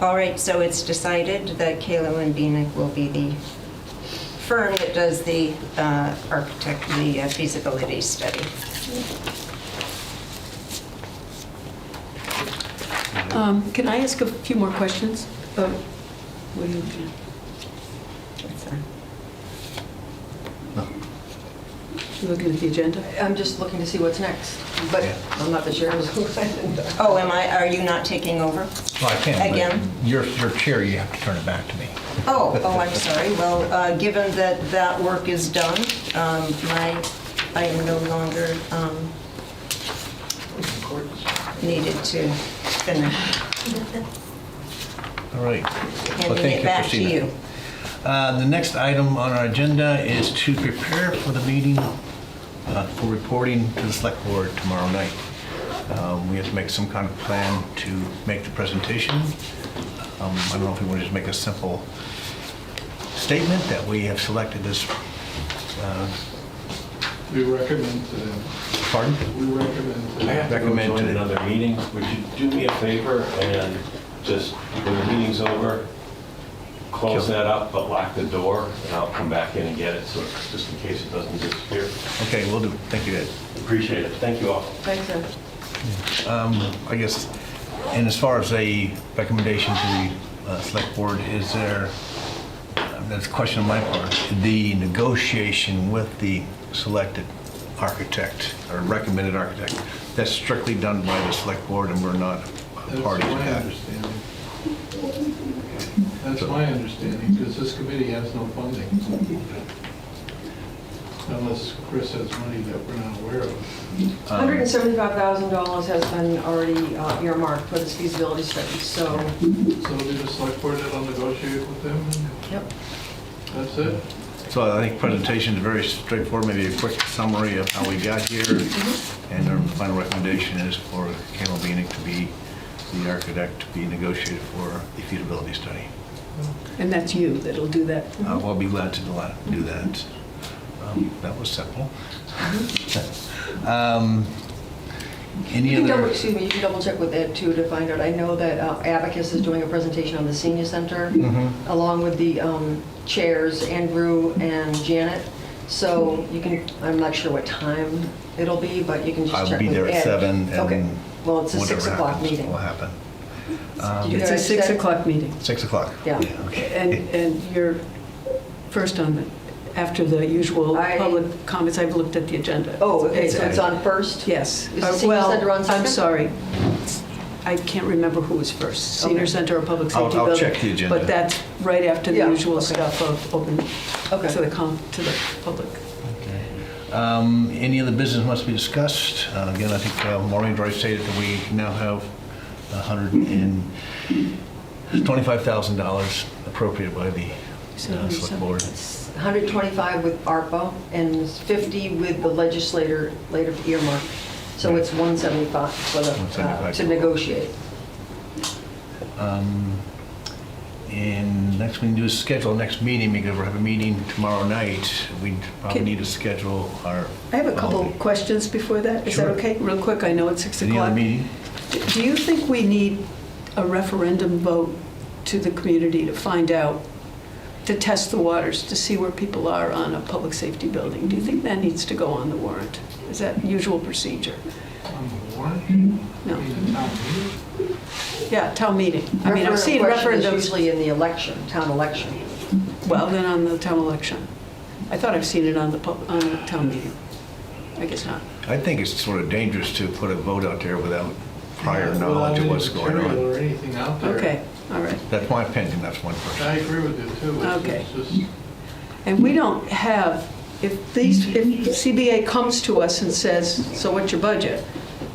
All right, so it's decided that Kayla and Beanick will be the firm that does the feasibility study. Can I ask a few more questions? What are you looking at? What's that? You looking at the agenda? I'm just looking to see what's next, but I'm not the chair. Oh, are you not taking over? Well, I can, Again? but your chair, you have to turn it back to me. Oh, I'm sorry. Well, given that that work is done, I am no longer needed to finish. All right. Well, Handing thank it you, back to Christina. you. The next item on our agenda is to prepare for the meeting for reporting to the select board tomorrow night. We have to make some kind of plan to make the presentation. I don't know if we want to just make a simple statement that we have selected this, We recommend to them. pardon? We recommend to I them. have to go Recommend join to- another meeting. Would you do me a favor and just, when the meeting's over, close that up, but lock the door, and I'll come back in and get it, so just in case it doesn't disappear. Okay, we'll do. Thank you, Ed. Appreciate it. Thank you all. Thanks, Ed. I guess, and as far as a recommendation to the select board, is there, that's a question on my part, the negotiation with the selected architect or recommended architect, that's strictly done by the select board and we're not a That's party to my that? understanding. That's my understanding, because this committee has no funding. Unless Chris has money that we're not aware of. $175,000 has been already earmarked for this feasibility study, so, So do the select board that'll negotiate with them, and yep. that's it? So I think presentation is very straightforward, maybe a quick summary of how we got here. And our final recommendation is for Kayla Beanick to be the architect to be negotiated for the feasibility study. And that's you that'll do that? I'll be glad to do that. That was simple. Any You can other? excuse me, you can double check with Ed too to find out. I know that Abacus is doing a presentation on the senior center along with the chairs, Andrew and Janet. So you can, I'm not sure what time it'll be, but you can just I'll check be with Ed. there at 7 and Okay, well, it's a whatever 6 o'clock happens meeting. will happen. Did you It's a guys 6 say- o'clock meeting. 6 o'clock. Yeah. Okay. And you're first on the, after the usual I- public comments, I've looked at the agenda. Oh, okay, so it's on first? Yes. Is the senior center on I'm second? sorry. I can't remember who was first, Senior Okay. Center or Public I'll- Safety I'll Building. check the agenda. But that's right after the Yeah, usual okay. stuff of open Okay. to the public. Any other business must be discussed? Again, I think Maureen already stated that we now have $125,000 appropriated by the select board. 125 with ARPA and 50 with the legislative earmark. So it's 175 for the, 175. to negotiate. And next we can do is schedule our next meeting, because we'll have a meeting tomorrow night. We probably Can- need to schedule our. I have a couple questions before that. Is that Sure. okay? Real quick, I know it's 6 Any other o'clock. meeting? Do you think we need a referendum vote to the community to find out, to test the waters, to see where people are on a public safety building? Do you think that needs to go on the warrant? Is that usual procedure? On the warrant? No. I mean, the town meeting? Yeah, town meeting. I mean, I've seen Referendum question is referendums, usually in the election, town election. well, then on the town election. I thought I've seen it on the town meeting. I guess not. I think it's sort of dangerous to put a vote out there without prior knowledge of what's going Without any material on. or anything out there. Okay, all right. That's my opinion, that's one person. I agree with you too. It's Okay. just- And we don't have, if CBA comes to us and says, so what's your budget?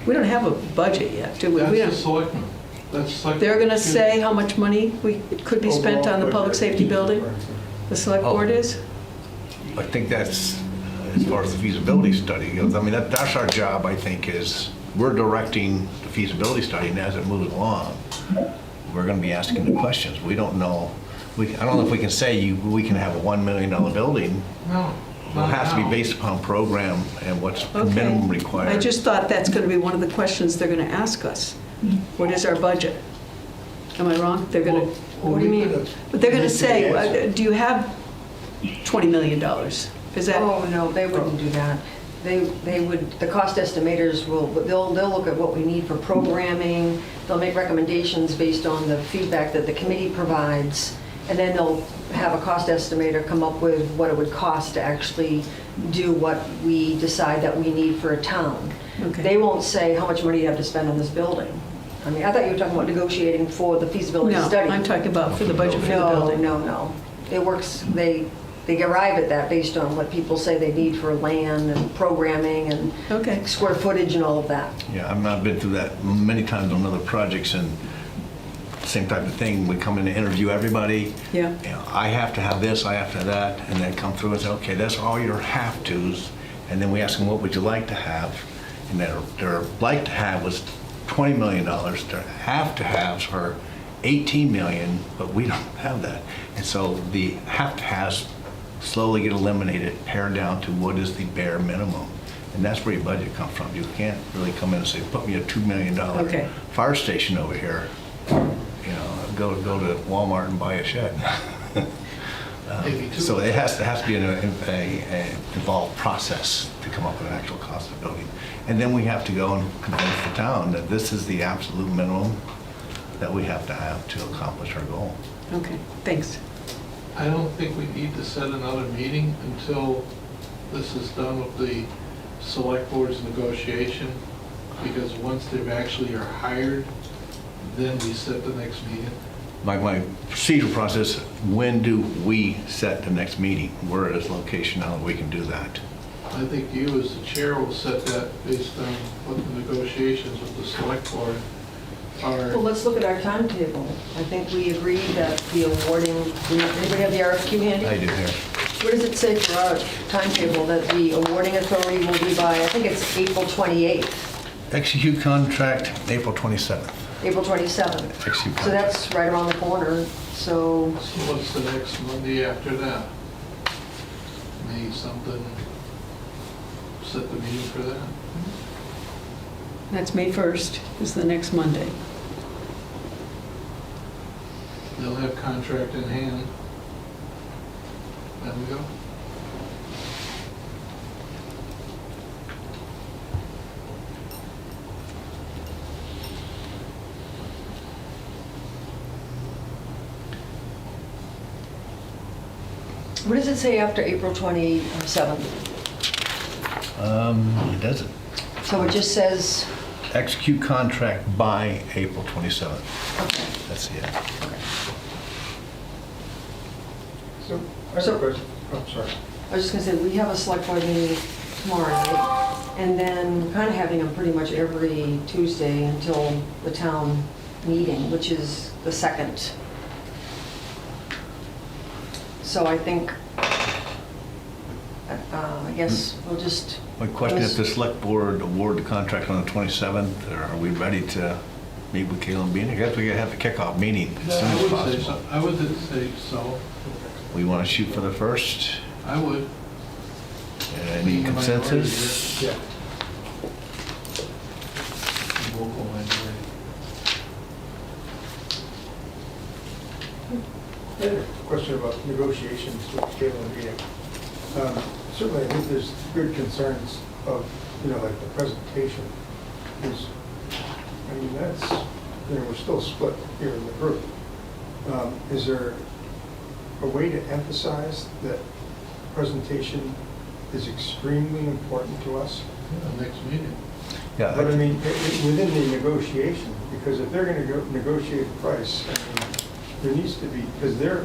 We don't have a budget yet, do we? We That's don't. the selectmen. That's select. They're going to say how much money could be spent on the public safety building? The select board is? I think that's, as far as the feasibility study goes, I mean, that's our job, I think, is we're directing the feasibility study, and as it moves along, we're gonna be asking the questions. We don't know, I don't know if we can say we can have a $1 million building. No. It has to be based upon program and what's Okay. minimum required. I just thought that's going to be one of the questions they're going to ask us. What is our budget? Am I wrong? They're going to, What do you mean? but they're going to say, do you have $20 million? Is that? Oh, no, they wouldn't do that. They would, the cost estimators will, they'll look at what we need for programming, they'll make recommendations based on the feedback that the committee provides, and then they'll have a cost estimator come up with what it would cost to actually do what we decide that we need for a town. Okay. They won't say how much money you have to spend on this building. I mean, I thought you were talking about negotiating for the feasibility No, study. I'm talking about for the budget for the No, building. no. It works, they arrive at that based on what people say they need for land and programming and Okay. square footage and all of that. Yeah, I've been through that many times on other projects, and same type of thing. We come in to interview everybody. Yeah. You know, I have to have this, I have to have that, and they come through and say, okay, that's all your have-tos. And then we ask them, what would you like to have? And their like to have was $20 million. Their have-to-haves are 18 million, but we don't have that. And so the have-to-haves slowly get eliminated, pared down to what is the bare minimum. And that's where your budget comes from. You can't really come in and say, put me a $2 million Okay. fire station over here. You know, go to Walmart and buy a shed. Maybe two. So it has to be an involved process to come up with an actual cost of building. And then we have to go and convince the town that this is the absolute minimum that we have to accomplish our goal. Okay, thanks. I don't think we need to set another meeting until this is done with the select board's negotiation, because once they actually are hired, then we set the next meeting. My procedural process, when do we set the next meeting? Where is location now that we can do that? I think you as the chair will set that based on what the negotiations with the select board Well, are. let's look at our timetable. I think we agreed that the awarding, anybody have the RFQ handy? I do here. What does it say for our timetable, that the awarding authority will be by, I think it's April 28th, Execute contract April 27th. April 27th. Execute So contract. that's right around the corner, so, So what's the next Monday after that? May something, set the meeting for that? That's May 1st is the next Monday. They'll have contract in hand. There we go. what does it say after April 27th? It doesn't. So it just says, Execute contract by April 27th. okay. That's it. So, I have So- a question. Oh, sorry. I was just gonna say, we have a select board meeting tomorrow night, and then we're kind of having them pretty much every Tuesday until the town meeting, which is the 2nd. So I think, I guess we'll just, My question, if the select board award the contract on the 27th, are we ready to meet with Caleb Bean? I guess we gotta have the kickoff meeting as soon I as would say possible. so. I would say so. We want to shoot for the first. I would. Any Being the minority, consensus? Yeah. Local minority. I had a question about negotiations with Caleb meeting. Certainly, I think there's good concerns of, like the presentation is, I mean, that's we're still split here in the group. Is there a way to emphasize that presentation is extremely important to us? Next meeting. Yeah, But I mean, within the negotiation, because if they're going to negotiate a price, I mean, there needs to be, because their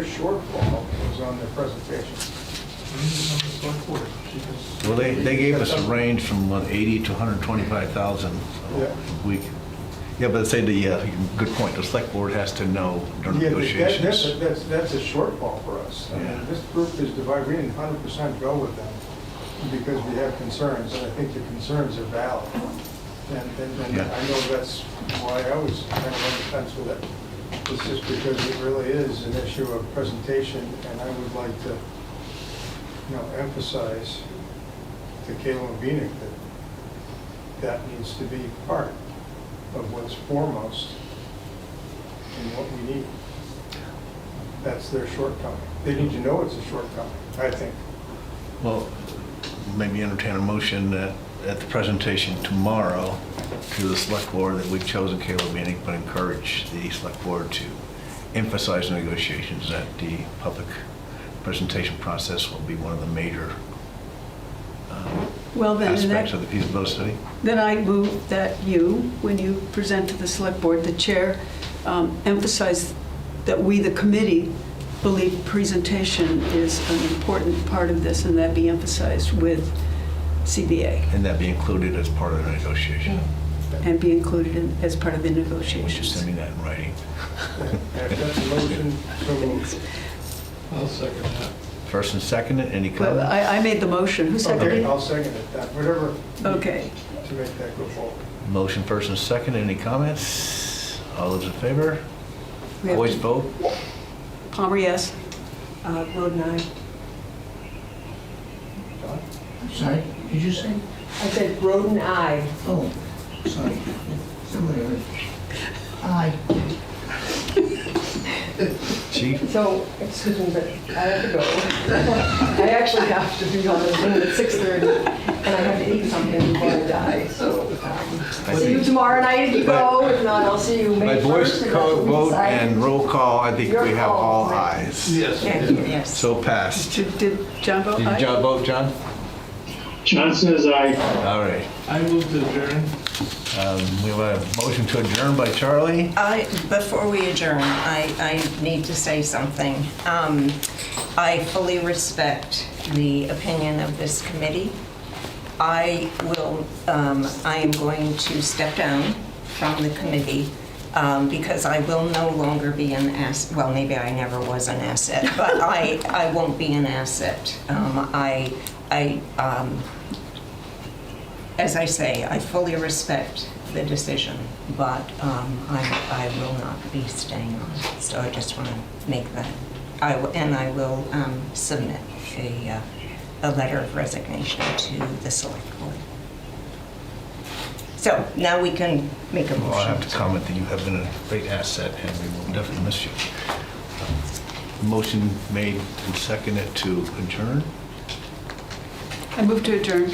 shortfall was on their presentation. well, they gave us a range from 80 to 125,000 Yeah. a week. Yeah, but say good point, the select board has to know during Yeah, negotiations. that's a shortfall for us. I mean, this group is divided, we didn't 100% go with them because we have concerns, and I think the concerns are valid. And Yeah. I know that's why I was kind of on the fence with it. It's just because it really is an issue of presentation, and I would like to, emphasize to Kayla and Venick that needs to be part of what's foremost in what we need. That's their shortcoming. They need to know it's a shortcoming, I think. Well, maybe entertain a motion that at the presentation tomorrow to the select board that we've chosen Caleb Meeting, but encourage the select board to emphasize negotiations, that the public presentation process will be one of the major Well, then, aspects of the feasibility study. then I move that you, when you present to the select board, the chair, emphasize that we, the committee, believe presentation is an important part of this, and that be emphasized with CBA And that be included as part of the negotiation. and be included as part of the Would you negotiations. send me that in writing? If that's a motion, so moved. I'll second that. First and second, any Well, comments? I made the motion. Who seconded Okay, it? I'll second it, whatever. Okay. To make that go forward. Motion first and second, any comments? All those in favor? We have Voice to- vote? Palmer, yes. Road 9. John? Sorry, did you say? I said Roden, aye. Oh, sorry. Somebody heard. Aye. Chief? So, excuse me, but I have to go. I actually have to be on the Zoom at 6:30, and I have to eat something before I die, so see you tomorrow night if you go. If not, I'll see you By May 1st. voice and that's what we vote decided. and roll call, I think Your we have call, all right. ayes. Yes. Yes. So passed. Did John vote Did aye? you vote, John? John says aye. All right. I move to adjourn. We have a motion to adjourn by Charlie. Before we adjourn, I need to say something. I fully respect the opinion of this committee. I am going to step down from the committee because I will no longer be an asset. Well, maybe I never was an asset, but I won't be an asset. As I say, I fully respect the decision, but I will not be staying on. So I just want to make that. I will submit a letter of resignation to the select board. So now we can make a motion. Well, I have to comment that you have been a great asset and we will definitely miss you. Motion made and seconded to adjourn. I move to adjourn.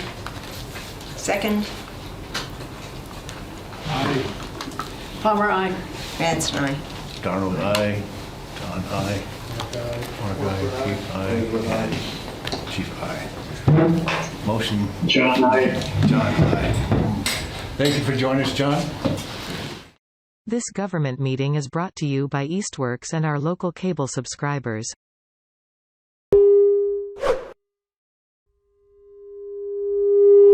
Second, Aye. Palmer, aye. Vance and I. Darrell, aye. Don, aye. Mark, aye. Keith, aye. And Chief, aye. Motion, John, aye. John, aye. Thank you for joining us, John. This government meeting is brought to you by Eastworks and our local cable subscribers.